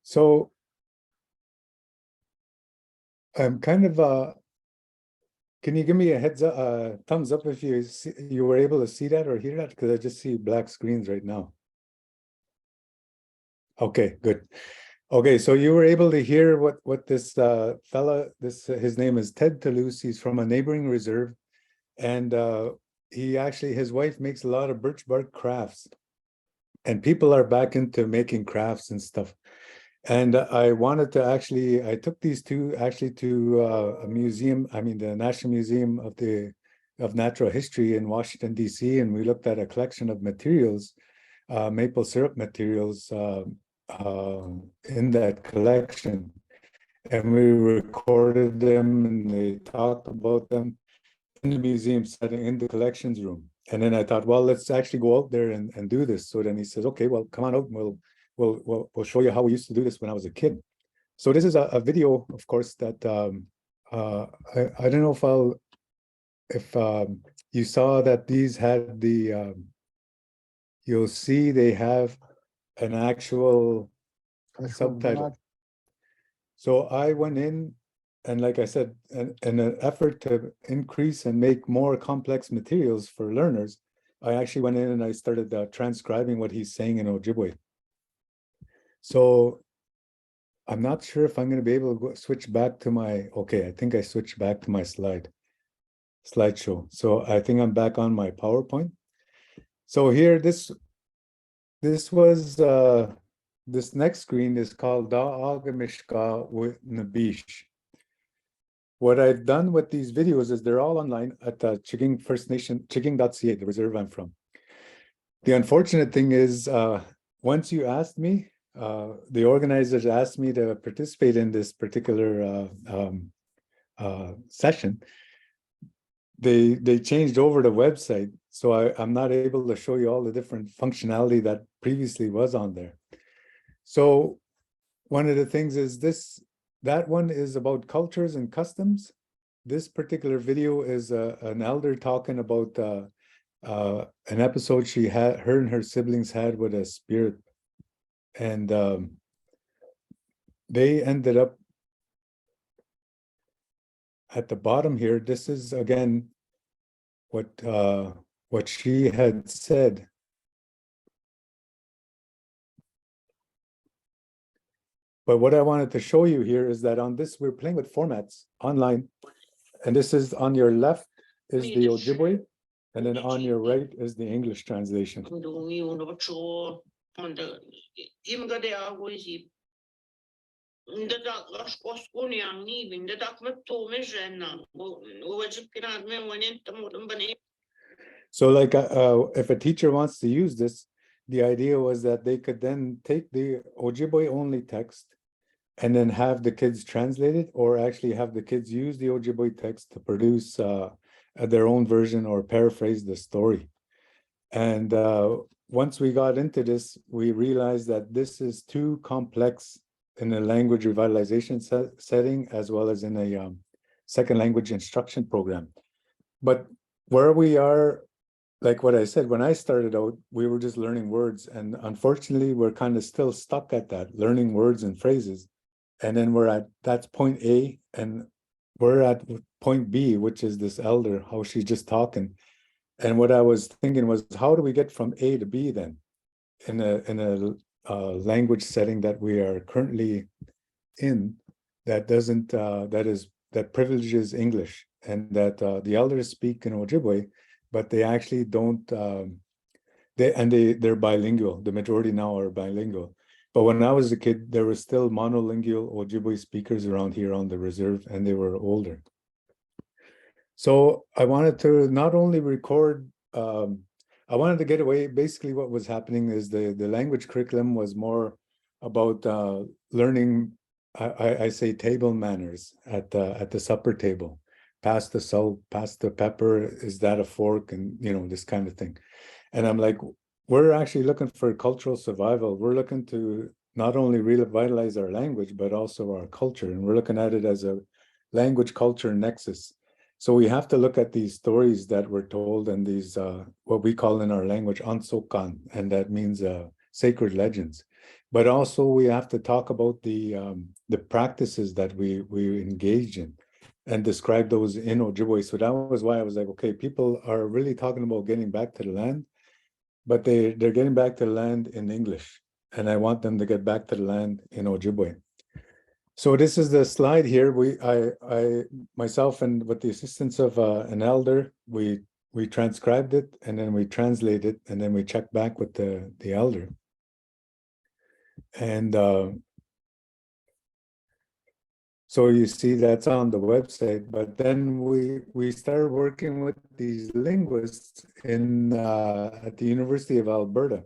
So I'm kind of can you give me a heads up, thumbs up if you were able to see that or hear that? Because I just see black screens right now. Okay, good. Okay, so you were able to hear what this fella, his name is Ted Toulouse. He's from a neighboring reserve, and he actually, his wife makes a lot of birch bark crafts, and people are back into making crafts and stuff. And I wanted to actually, I took these two actually to a museum, I mean the National Museum of Natural History in Washington, DC, and we looked at a collection of materials, maple syrup materials in that collection. And we recorded them and they talked about them in the museum setting, in the collections room. And then I thought, well, let's actually go out there and do this. So then he says, okay, well, come on out and we'll show you how we used to do this when I was a kid. So this is a video, of course, that I don't know if you saw that these had the you'll see they have an actual subtitle. So I went in, and like I said, in an effort to increase and make more complex materials for learners, I actually went in and I started transcribing what he's saying in Ojibwe. So I'm not sure if I'm going to be able to switch back to my, okay, I think I switched back to my slideshow. So I think I'm back on my PowerPoint. So here, this was, this next screen is called Da'agamishka with Nabish. What I've done with these videos is they're all online at the Chiging First Nation, Chiging.ca, the reserve I'm from. The unfortunate thing is, once you asked me, the organizers asked me to participate in this particular session, they changed over the website. So I'm not able to show you all the different functionality that previously was on there. So one of the things is that one is about cultures and customs. This particular video is an elder talking about an episode her and her siblings had with a spirit. And they ended up at the bottom here. This is again what she had said. But what I wanted to show you here is that on this, we're playing with formats online. And this is on your left is the Ojibwe, and then on your right is the English translation. Indedak Laskoscuni and Nevin, the Dak Metomishan, So like if a teacher wants to use this, the idea was that they could then take the Ojibwe only text and then have the kids translate it, or actually have the kids use the Ojibwe text to produce their own version or paraphrase the story. And once we got into this, we realized that this is too complex in a language revitalization setting, as well as in a second language instruction program. But where we are, like what I said, when I started out, we were just learning words. And unfortunately, we're kind of still stuck at that, learning words and phrases. And then that's point A, and we're at point B, which is this elder, how she's just talking. And what I was thinking was, how do we get from A to B then in a language setting that we are currently in, that doesn't that privileges English, and that the elders speak in Ojibwe, but they actually don't they're bilingual. The majority now are bilingual. But when I was a kid, there were still monolingual Ojibwe speakers around here on the reserve, and they were older. So I wanted to not only record, I wanted to get away. Basically, what was happening is the language curriculum was more about learning. I say table manners at the supper table. Pass the salt, pass the pepper. Is that a fork? And this kind of thing. And I'm like, we're actually looking for cultural survival. We're looking to not only revitalize our language, but also our culture. And we're looking at it as a language culture nexus. So we have to look at these stories that were told, and these what we call in our language ansokan, and that means sacred legends. But also we have to talk about the practices that we engage in, and describe those in Ojibwe. So that was why I was like, okay, people are really talking about getting back to the land, but they're getting back to the land in English, and I want them to get back to the land in Ojibwe. So this is the slide here. I myself, and with the assistance of an elder, we transcribed it, and then we translate it, and then we check back with the elder. And so you see that's on the website. But then we started working with these linguists at the University of Alberta.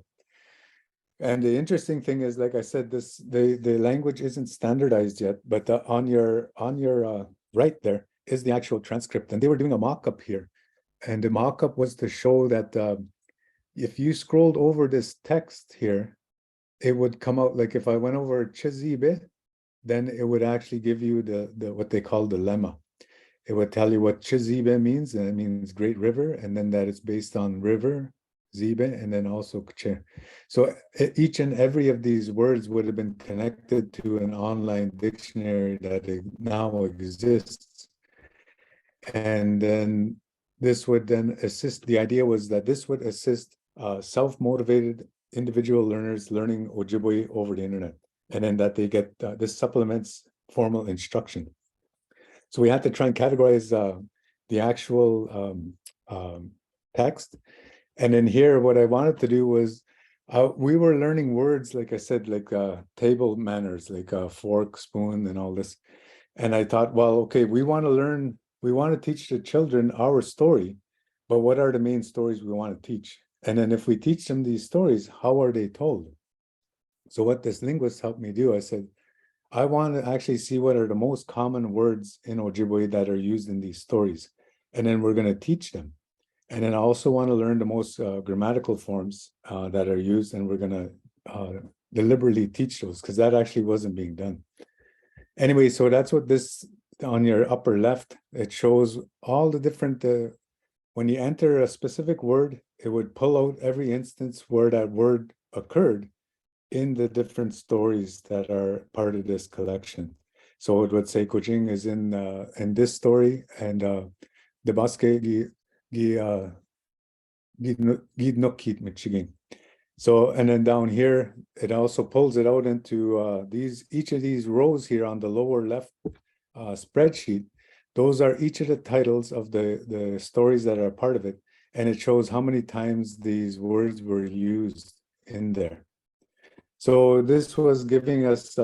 And the interesting thing is, like I said, the language isn't standardized yet, but on your right there is the actual transcript. And they were doing a mock-up here. And the mock-up was to show that if you scrolled over this text here, it would come out like if I went over Chizibe, then it would actually give you the what they call the lemma. It would tell you what Chizibe means, and it means great river, and then that it's based on river, Zibe, and then also Kche. So each and every of these words would have been connected to an online dictionary that now exists. And then this would then assist, the idea was that this would assist self-motivated individual learners learning Ojibwe over the internet. And then that they get, this supplements formal instruction. So we had to try and categorize the actual text. And then here, what I wanted to do was, we were learning words, like I said, like table manners, like fork, spoon, and all this. And I thought, well, okay, we want to teach the children our story, but what are the main stories we want to teach? And then if we teach them these stories, how are they told? So what this linguist helped me do, I said, I want to actually see what are the most common words in Ojibwe that are used in these stories. And then we're going to teach them. And then I also want to learn the most grammatical forms that are used, and we're going to deliberately teach those, because that actually wasn't being done. Anyway, so that's what this, on your upper left, it shows all the different, when you enter a specific word, it would pull out every instance where that word occurred in the different stories that are part of this collection. So it would say Kujing is in this story, and the Baske So, and then down here, it also pulls it out into each of these rows here on the lower left spreadsheet. Those are each of the titles of the stories that are part of it. And it shows how many times these words were used in there. So this was giving us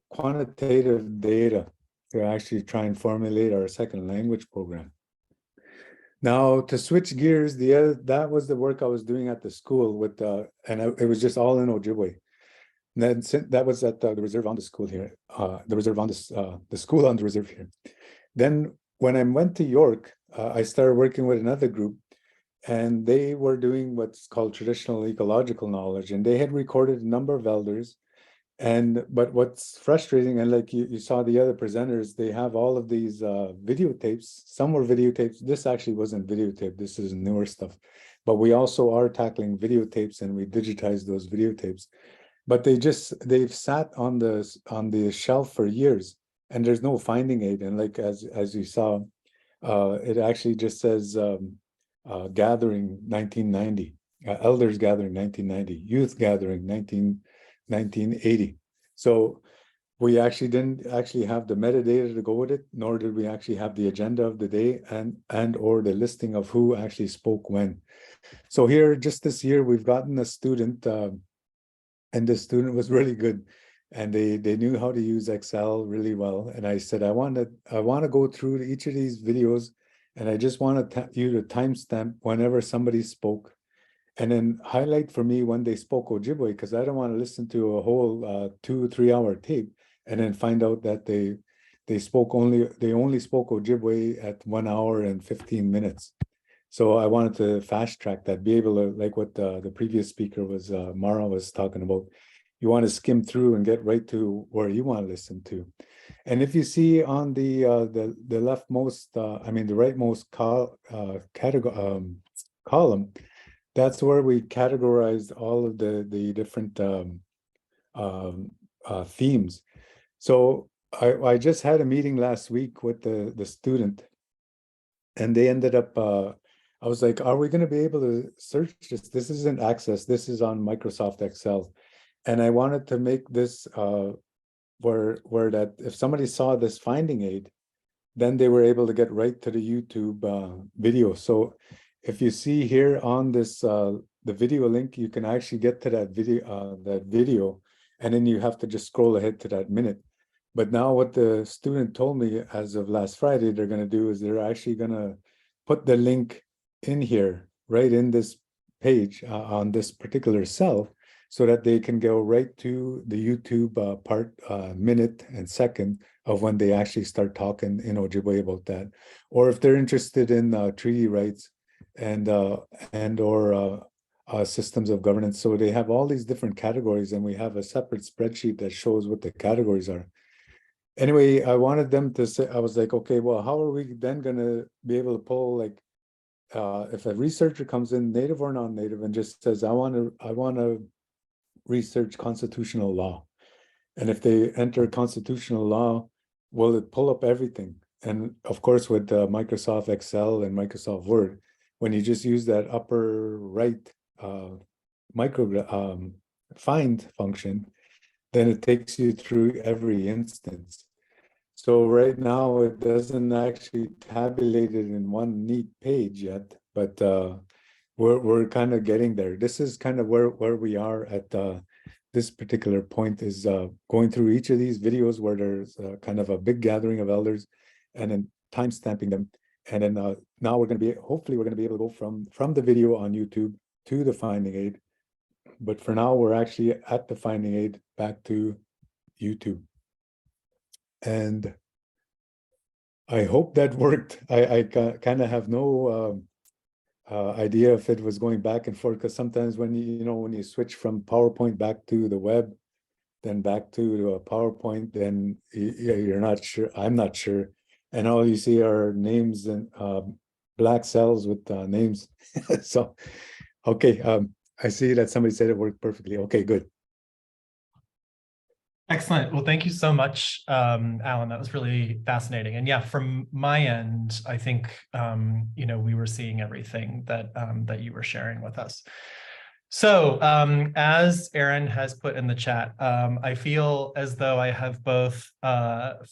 quantitative data to actually try and formulate our second language program. Now, to switch gears, that was the work I was doing at the school with, it was just all in Ojibwe. And then that was at the reserve on the school here, the school on the reserve here. Then when I went to York, I started working with another group, and they were doing what's called traditional ecological knowledge, and they had recorded a number of elders. But what's frustrating, and like you saw the other presenters, they have all of these videotapes. Some were videotapes. This actually wasn't videotape. This is newer stuff. But we also are tackling videotapes, and we digitized those videotapes. But they've sat on the shelf for years, and there's no finding aid. And like as you saw, it actually just says gathering 1990, elders gathering 1990, youth gathering 1980. So we actually didn't have the metadata to go with it, nor did we actually have the agenda of the day and or the listing of who actually spoke when. So here, just this year, we've gotten a student, and the student was really good, and they knew how to use Excel really well. And I said, I want to go through each of these videos, and I just want you to timestamp whenever somebody spoke, and then highlight for me when they spoke Ojibwe, because I don't want to listen to a whole 2-3 hour tape and then find out that they only spoke Ojibwe at 1 hour and 15 minutes. So I wanted to fast track that, be able to, like what the previous speaker was, Mara was talking about. You want to skim through and get right to where you want to listen to. And if you see on the leftmost, the rightmost column, that's where we categorized all of the different themes. So I just had a meeting last week with the student, and they ended up, I was like, are we going to be able to search this? This isn't Access, this is on Microsoft Excel. And I wanted to make this where that if somebody saw this finding aid, then they were able to get right to the YouTube video. So if you see here on this, the video link, you can actually get to that video, and then you have to just scroll ahead to that minute. But now what the student told me as of last Friday, they're going to do is they're actually going to put the link in here, right in this page on this particular cell, so that they can go right to the YouTube part, minute and second of when they actually start talking in Ojibwe about that. Or if they're interested in treaty rights and or systems of governance. So they have all these different categories, and we have a separate spreadsheet that shows what the categories are. Anyway, I wanted them to say, I was like, okay, well, how are we then going to be able to pull, like, if a researcher comes in, native or non-native, and just says, I want to research constitutional law. And if they enter constitutional law, will it pull up everything? And of course, with Microsoft Excel and Microsoft Word, when you just use that upper right find function, then it takes you through every instance. So right now, it doesn't actually tabulate it in one neat page yet, but we're kind of getting there. This is kind of where we are at this particular point, is going through each of these videos where there's kind of a big gathering of elders, and then time stamping them. And then now hopefully we're going to be able to go from the video on YouTube to the finding aid. But for now, we're actually at the finding aid back to YouTube. And I hope that worked. I kind of have no idea if it was going back and forth, because sometimes when you switch from PowerPoint back to the web, then back to PowerPoint, then you're not sure. I'm not sure. And all you see are names and black cells with names. So, okay. I see that somebody said it worked perfectly. Okay, good. Excellent. Well, thank you so much, Alan. That was really fascinating. And yeah, from my end, I think we were seeing everything that that you were sharing with us. So as Aaron has put in the chat, I feel as though I have both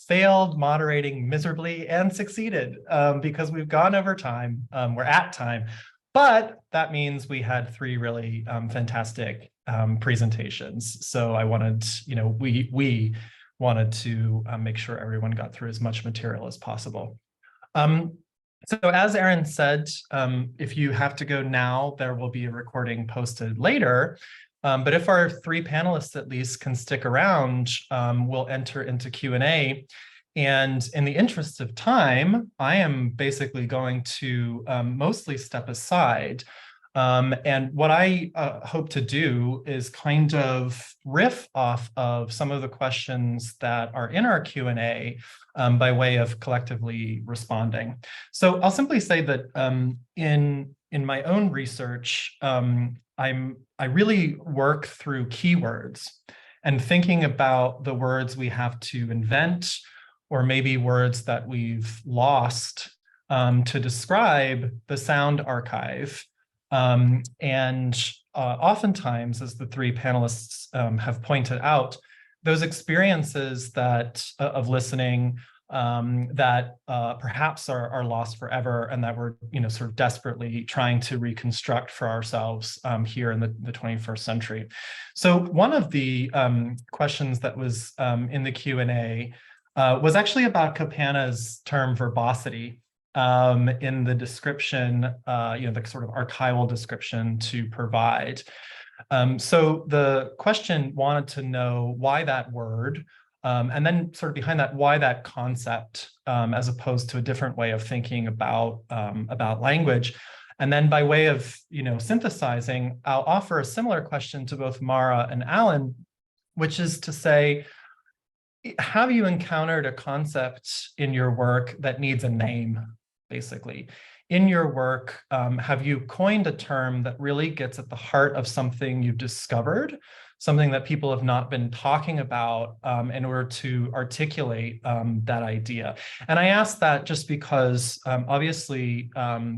failed moderating miserably and succeeded because we've gone over time. We're at time. But that means we had three really fantastic presentations. So I wanted, we wanted to make sure everyone got through as much material as possible. So as Erin said, if you have to go now, there will be a recording posted later. But if our three panelists at least can stick around, we'll enter into Q&A. And in the interest of time, I am basically going to mostly step aside. And what I hope to do is kind of riff off of some of the questions that are in our Q&A by way of collectively responding. So I'll simply say that in my own research, I really work through keywords and thinking about the words we have to invent, or maybe words that we've lost to describe the sound archive. Oftentimes, as the three panelists have pointed out, those experiences of listening that perhaps are lost forever, and that we're sort of desperately trying to reconstruct for ourselves here in the 21st century. So one of the questions that was in the Q&A was actually about Kapana's term verbosity in the description, the sort of archival description to provide. So the question wanted to know why that word, and then sort of behind that, why that concept, as opposed to a different way of thinking about language. And then by way of synthesizing, I'll offer a similar question to both Mara and Alan, which is to say, have you encountered a concept in your work that needs a name, basically? In your work, have you coined a term that really gets at the heart of something you've discovered, something that people have not been talking about in order to articulate that idea? And I ask that just because obviously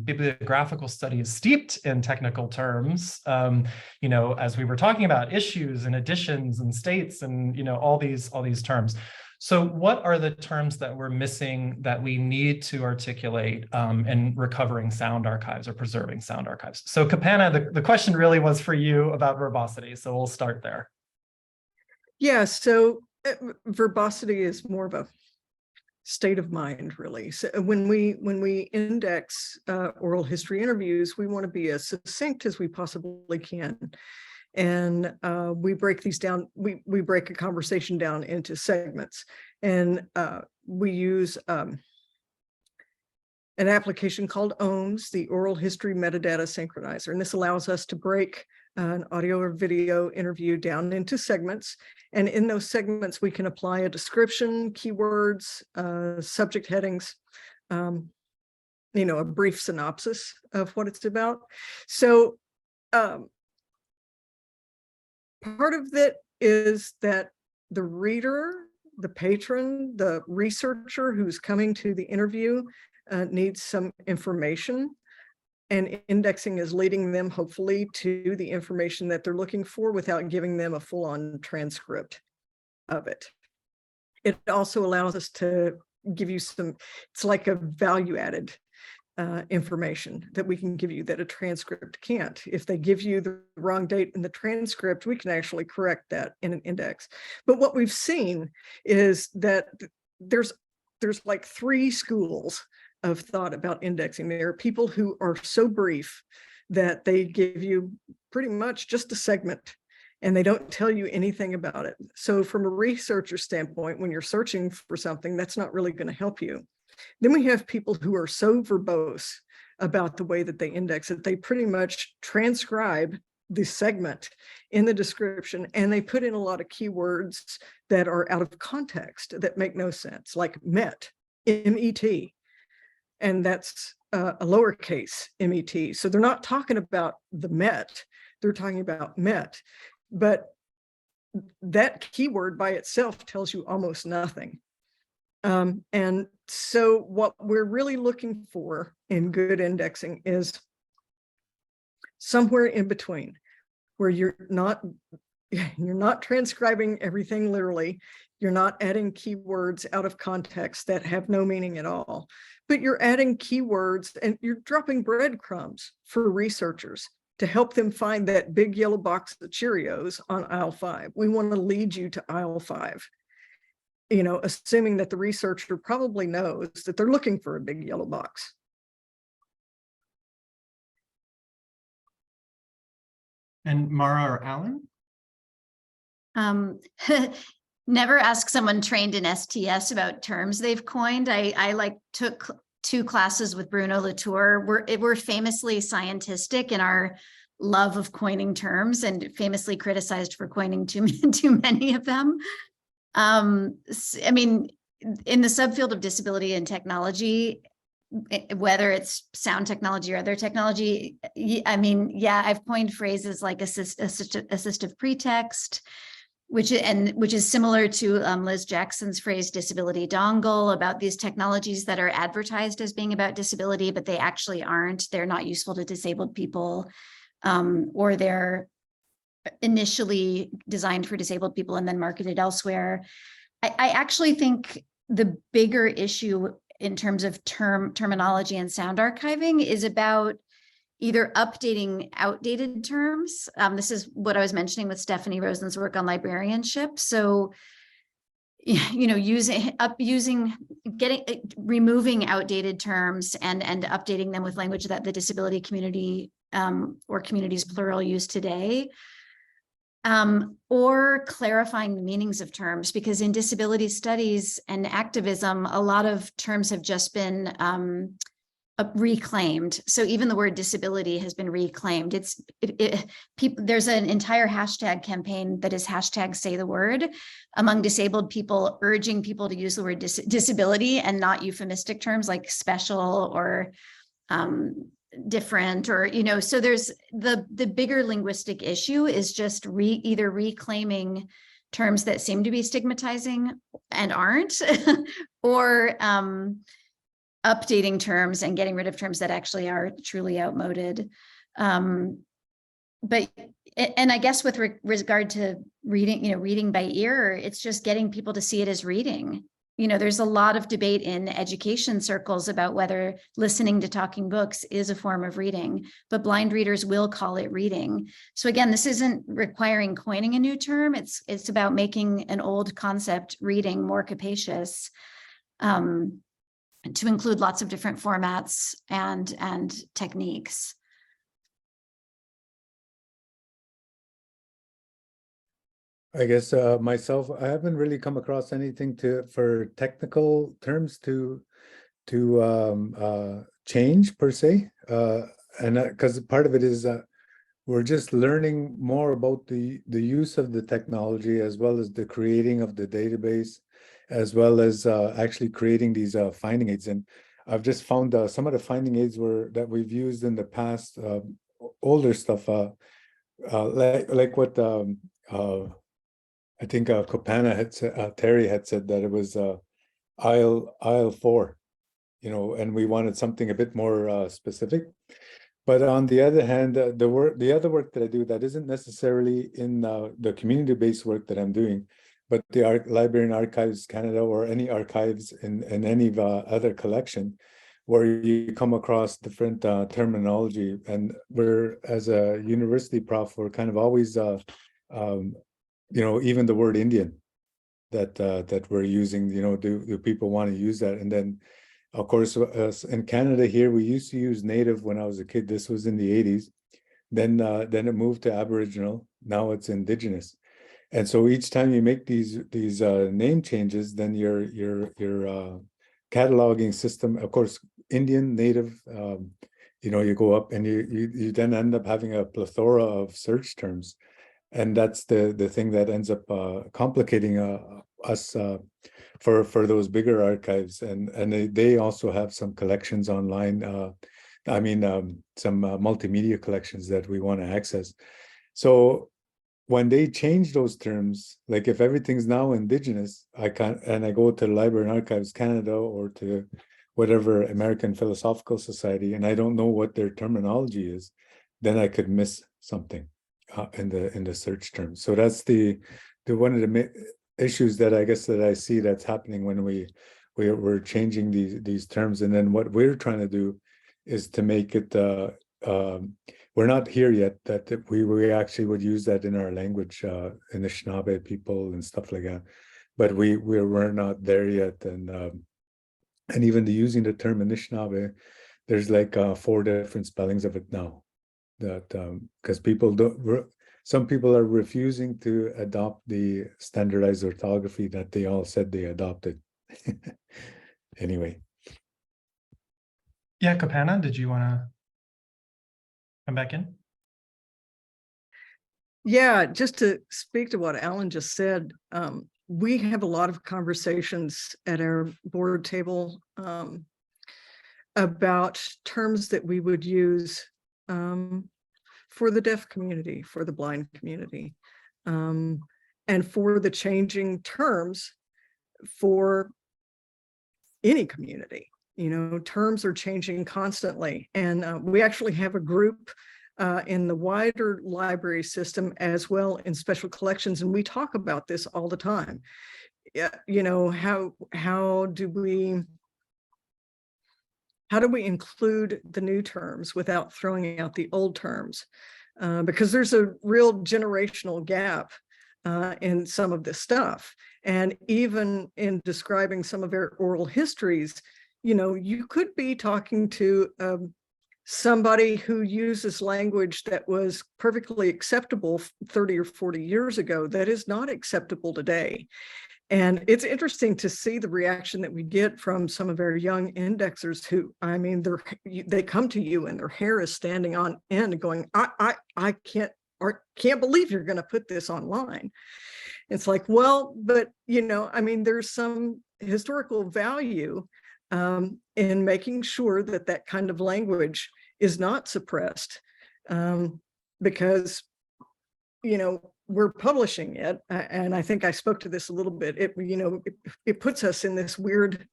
bibliographical study is steeped in technical terms, as we were talking about issues and editions and states and all these terms. So what are the terms that we're missing that we need to articulate in recovering sound archives or preserving sound archives? So Kapana, the question really was for you about verbosity. So we'll start there. Yeah, so verbosity is more of a state of mind, really. So when we index oral history interviews, we want to be as succinct as we possibly can. And we break these down, we break a conversation down into segments. And we use an application called OHMS, the Oral History Metadata Synchronizer. And this allows us to break an audio or video interview down into segments. And in those segments, we can apply a description, keywords, subject headings, a brief synopsis of what it's about. So part of it is that the reader, the patron, the researcher who's coming to the interview needs some information, and indexing is leading them hopefully to the information that they're looking for without giving them a full-on transcript of it. It also allows us to give you it's like a value-added information that we can give you that a transcript can't. If they give you the wrong date in the transcript, we can actually correct that in an index. But what we've seen is that there's like three schools of thought about indexing. There are people who are so brief that they give you pretty much just a segment and they don't tell you anything about it. So from a researcher standpoint, when you're searching for something, that's not really going to help you. Then we have people who are so verbose about the way that they index it, they pretty much transcribe the segment in the description, and they put in a lot of keywords that are out of context that make no sense, like met, M-E-T, and that's a lowercase M-E-T. So they're not talking about the met, they're talking about met, but that keyword by itself tells you almost nothing. And so what we're really looking for in good indexing is somewhere in between, where you're not transcribing everything literally, you're not adding keywords out of context that have no meaning at all, but you're adding keywords and you're dropping breadcrumbs for researchers to help them find that big yellow box of Cheerios on aisle 5. We want to lead you to aisle 5, you know, assuming that the researcher probably knows that they're looking for a big yellow box. And Mara or Alan? Never ask someone trained in STS about terms they've coined. I like took 2 classes with Bruno Latour. We're famously scientistic in our love of coining terms and famously criticized for coining too many of them. I mean, in the subfield of disability and technology, whether it's sound technology or other technology, I mean, yeah, I've coined phrases like assistive pretext, which is similar to Liz Jackson's phrase disability dongle, about these technologies that are advertised as being about disability, but they actually aren't. They're not useful to disabled people, or they're initially designed for disabled people and then marketed elsewhere. I actually think the bigger issue in terms of terminology and sound archiving is about either updating outdated terms. This is what I was mentioning with Stephanie Rosen's work on librarianship. So, you know, removing outdated terms and updating them with language that the disability community or communities plural use today, or clarifying the meanings of terms, because in disability studies and activism, a lot of terms have just been reclaimed. So even the word disability has been reclaimed. There's an entire hashtag campaign that is hashtag say the word among disabled people, urging people to use the word disability and not euphemistic terms like special or different, or, you know, so there's the bigger linguistic issue is just either reclaiming terms that seem to be stigmatizing and aren't, or updating terms and getting rid of terms that actually are truly outmoded. But I guess with regard to reading, you know, reading by ear, it's just getting people to see it as reading. You know, there's a lot of debate in education circles about whether listening to talking books is a form of reading, but blind readers will call it reading. So again, this isn't requiring coining a new term. It's about making an old concept, reading, more capacious, to include lots of different formats and techniques. I guess myself, I haven't really come across anything for technical terms to change per se, and because part of it is we're just learning more about the use of the technology, as well as the creating of the database, as well as actually creating these finding aids. And I've just found some of the finding aids that we've used in the past, older stuff, like what I think Copana had said, Terry had said that it was aisle 4, you know, and we wanted something a bit more specific. But on the other hand, the other work that I do that isn't necessarily in the community-based work that I'm doing, but the Library and Archives Canada, or any archives in any other collection, where you come across different terminology. And we're, as a university prof, we're kind of always you know, even the word Indian that we're using, you know, do people want to use that? And then, of course, in Canada here, we used to use Native when I was a kid. This was in the 80s. Then it moved to Aboriginal. Now it's Indigenous. And so each time you make these name changes, then your cataloging system, of course, Indian, Native, you know, you go up and you then end up having a plethora of search terms. And that's the thing that ends up complicating us for those bigger archives. And they also have some collections online. I mean, some multimedia collections that we want to access. So when they change those terms, like if everything's now Indigenous, I go to the Library and Archives Canada or to whatever American Philosophical Society, and I don't know what their terminology is, then I could miss something in the search terms. So that's the one of the issues that I guess that I see that's happening when we're changing these terms, and then what we're trying to do is to make it. We're not here yet that we actually would use that in our language, Anishinaabe people and stuff like that, but we're not there yet, and even using the term Anishinaabe, there's like 4 different spellings of it now. That because some people are refusing to adopt the standardized orthography that they all said they adopted. Anyway. Yeah, Kapana, did you want to come back in? Yeah, just to speak to what Alan just said, we have a lot of conversations at our board table about terms that we would use for the deaf community, for the blind community, and for the changing terms for any community. You know, terms are changing constantly. And we actually have a group in the wider library system as well in special collections, and we talk about this all the time. You know, how do we include the new terms without throwing out the old terms? Because there's a real generational gap in some of this stuff. And even in describing some of our oral histories, you know, you could be talking to somebody who uses language that was perfectly acceptable 30 or 40 years ago that is not acceptable today. And it's interesting to see the reaction that we get from some of our young indexers who, I mean, they come to you and their hair is standing on end going, I can't believe you're going to put this online. It's like, well, but, you know, I mean, there's some historical value in making sure that that kind of language is not suppressed because, you know, we're publishing it. And I think I spoke to this a little bit. It puts us in this weird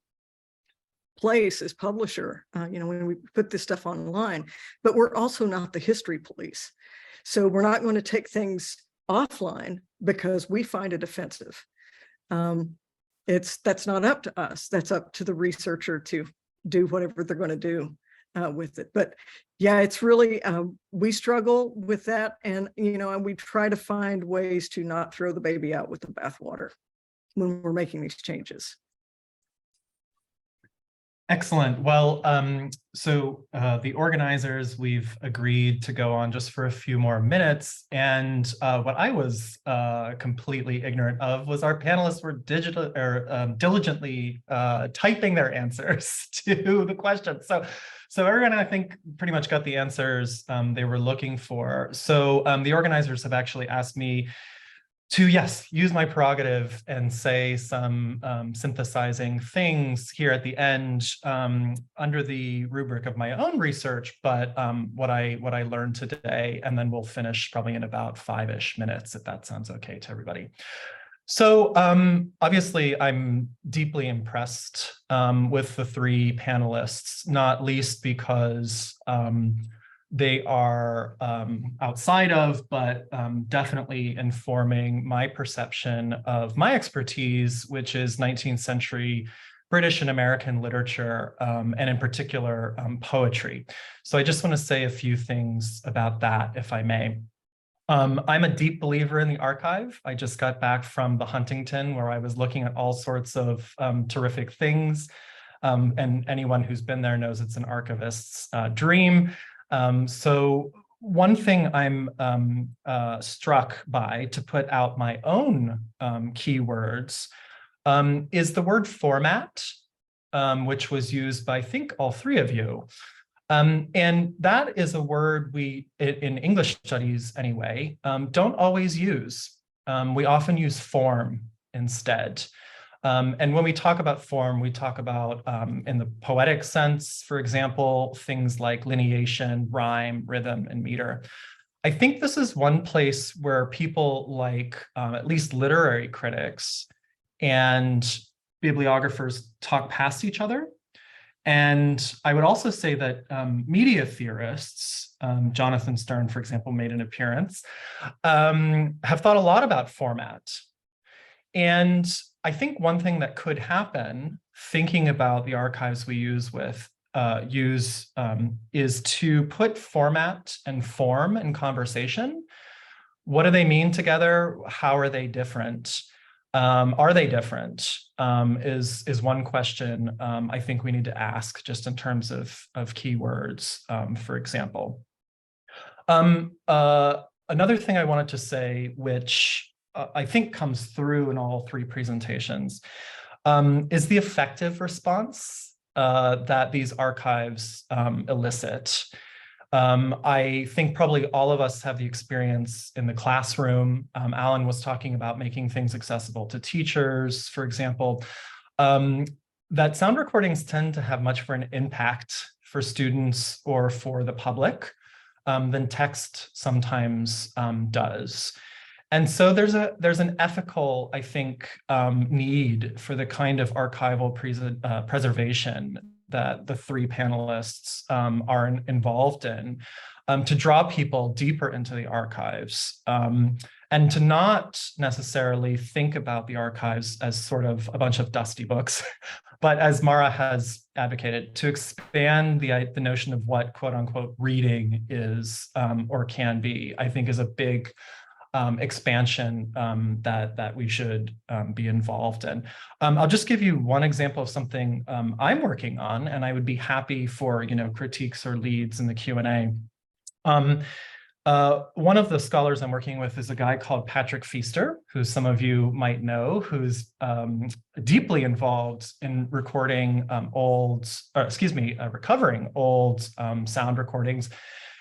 place as publisher, you know, when we put this stuff online, but we're also not the history police. So we're not going to take things offline because we find it offensive. That's not up to us. That's up to the researcher to do whatever they're going to do with it. But yeah, it's really, we struggle with that. And, you know, and we try to find ways to not throw the baby out with the bathwater when we're making these changes. Excellent. Well, so the organizers, we've agreed to go on just for a few more minutes. And what I was completely ignorant of was our panelists were diligently typing their answers to the questions. So everyone, I think, pretty much got the answers they were looking for. So the organizers have actually asked me to, yes, use my prerogative and say some synthesizing things here at the end under the rubric of my own research, but what I learned today, and then we'll finish probably in about 5-ish minutes, if that sounds okay to everybody. So obviously, I'm deeply impressed with the 3 panelists, not least because they are outside of, but definitely informing my perception of my expertise, which is 19th century British and American literature, and in particular, poetry. So I just want to say a few things about that, if I may. I'm a deep believer in the archive. I just got back from the Huntington, where I was looking at all sorts of terrific things. And anyone who's been there knows it's an archivist's dream. So one thing I'm struck by, to put out my own keywords, is the word format, which was used by, I think, all 3 of you. And that is a word we, in English studies anyway, don't always use. We often use form instead. And when we talk about form, we talk about, in the poetic sense, for example, things like lineation, rhyme, rhythm, and meter. I think this is one place where people like, at least literary critics and bibliographers talk past each other. And I would also say that media theorists, Jonathan Stern, for example, made an appearance, have thought a lot about format. And I think one thing that could happen, thinking about the archives we use is to put format and form in conversation. What do they mean together? How are they different? Are they different? Is one question I think we need to ask, just in terms of keywords, for example. Another thing I wanted to say, which I think comes through in all three presentations, is the effective response that these archives elicit. I think probably all of us have the experience in the classroom. Alan was talking about making things accessible to teachers, for example, that sound recordings tend to have much more an impact for students or for the public than text sometimes does. And so there's an ethical, I think, need for the kind of archival preservation that the three panelists are involved in, to draw people deeper into the archives, and to not necessarily think about the archives as sort of a bunch of dusty books, but as Mara has advocated, to expand the notion of what quote unquote reading is or can be, I think is a big expansion that we should be involved in. I'll just give you one example of something I'm working on, and I would be happy for critiques or leads in the Q&A. One of the scholars I'm working with is a guy called Patrick Feaster, who some of you might know, who's deeply involved in recording recovering old sound recordings,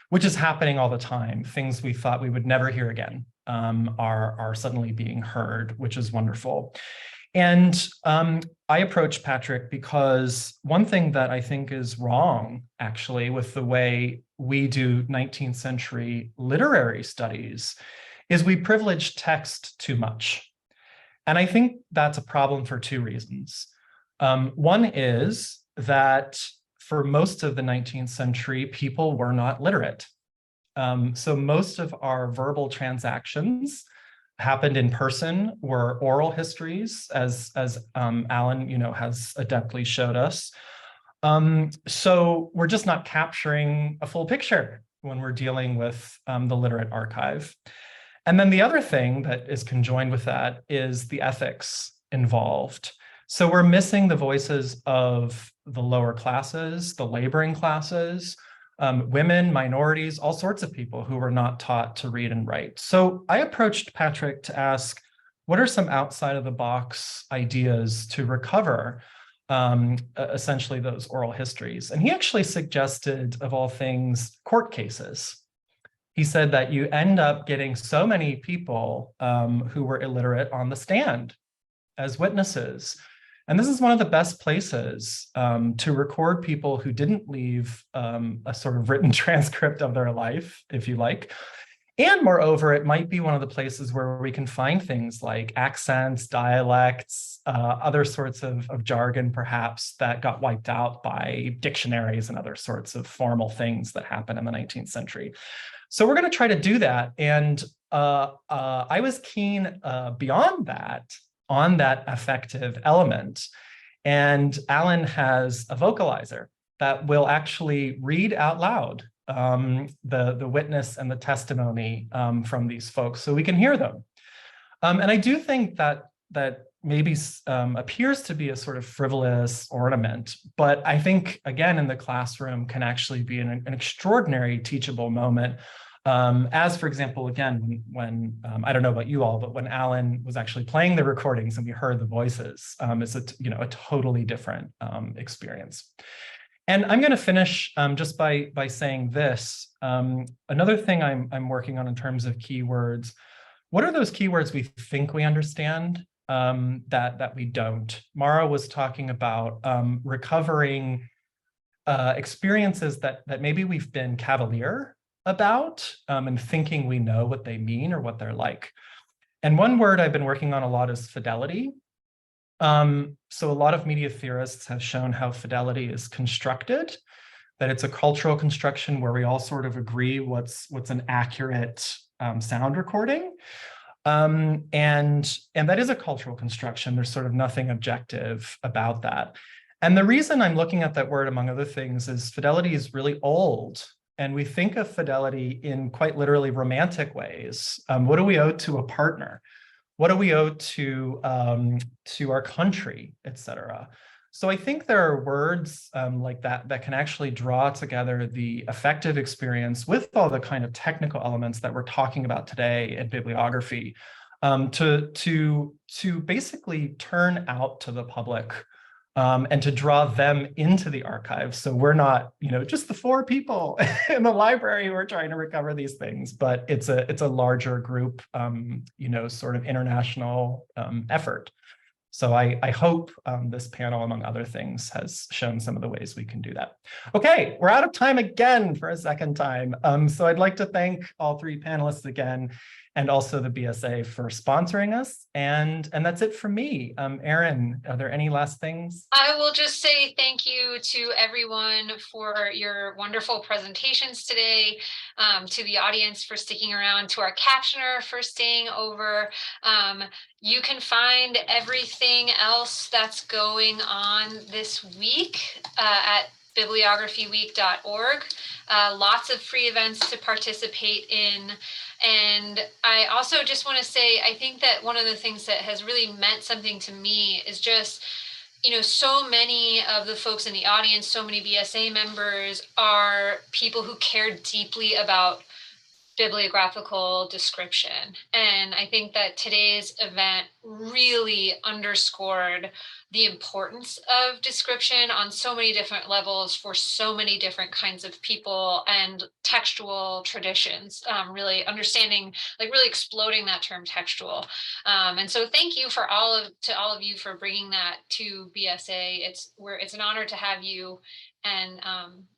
which is happening all the time. Things we thought we would never hear again are suddenly being heard, which is wonderful. And I approached Patrick because one thing that I think is wrong, actually, with the way we do 19th century literary studies is we privilege text too much. And I think that's a problem for two reasons. One is that for most of the 19th century, people were not literate. So most of our verbal transactions happened in person, were oral histories, as Alan has adeptly showed us. So we're just not capturing a full picture when we're dealing with the literate archive. And then the other thing that is conjoined with that is the ethics involved. So we're missing the voices of the lower classes, the laboring classes, women, minorities, all sorts of people who were not taught to read and write. So I approached Patrick to ask, what are some outside of the box ideas to recover essentially those oral histories? And he actually suggested, of all things, court cases. He said that you end up getting so many people who were illiterate on the stand as witnesses. And this is one of the best places to record people who didn't leave a sort of written transcript of their life, if you like. And moreover, it might be one of the places where we can find things like accents, dialects, other sorts of jargon, perhaps, that got wiped out by dictionaries and other sorts of formal things that happened in the 19th century. So we're going to try to do that. And I was keen beyond that, on that affective element. And Alan has a vocalizer that will actually read out loud the witness and the testimony from these folks, so we can hear them. And I do think that maybe appears to be a sort of frivolous ornament, but I think, again, in the classroom can actually be an extraordinary teachable moment. As, for example, again, when I don't know about you all, but when Alan was actually playing the recordings and we heard the voices, it's a totally different experience. And I'm going to finish just by saying this. Another thing I'm working on in terms of keywords. What are those keywords we think we understand that we don't? Mara was talking about recovering experiences that maybe we've been cavalier about and thinking we know what they mean or what they're like. And one word I've been working on a lot is fidelity. So a lot of media theorists have shown how fidelity is constructed, that it's a cultural construction where we all sort of agree what's an accurate sound recording. And that is a cultural construction. There's sort of nothing objective about that. And the reason I'm looking at that word, among other things, is fidelity is really old. And we think of fidelity in quite literally romantic ways. What do we owe to a partner? What do we owe to our country, et cetera? So I think there are words like that that can actually draw together the affective experience with all the kind of technical elements that we're talking about today in bibliography, to basically turn out to the public and to draw them into the archive. So we're not, just the 4 people in the library who are trying to recover these things, but it's a larger group, sort of international effort. So I hope this panel, among other things, has shown some of the ways we can do that. Okay, we're out of time again for a second time. So I'd like to thank all 3 panelists again, and also the BSA for sponsoring us. And that's it for me. Erin, are there any last things? I will just say thank you to everyone for your wonderful presentations today, to the audience for sticking around, to our captioner for staying over. You can find everything else that's going on this week at bibliographyweek.org. Lots of free events to participate in. And I also just want to say, I think that one of the things that has really meant something to me is just, so many of the folks in the audience, so many BSA members are people who care deeply about bibliographical description. And I think that today's event really underscored the importance of description on so many different levels for so many different kinds of people and textual traditions, really understanding, really exploding that term textual. And so thank you to all of you for bringing that to BSA. It's an honor to have you. And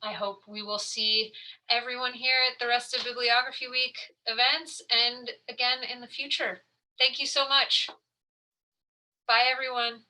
I hope we will see everyone here at the rest of Bibliography Week events and again in the future. Thank you so much. Bye, everyone.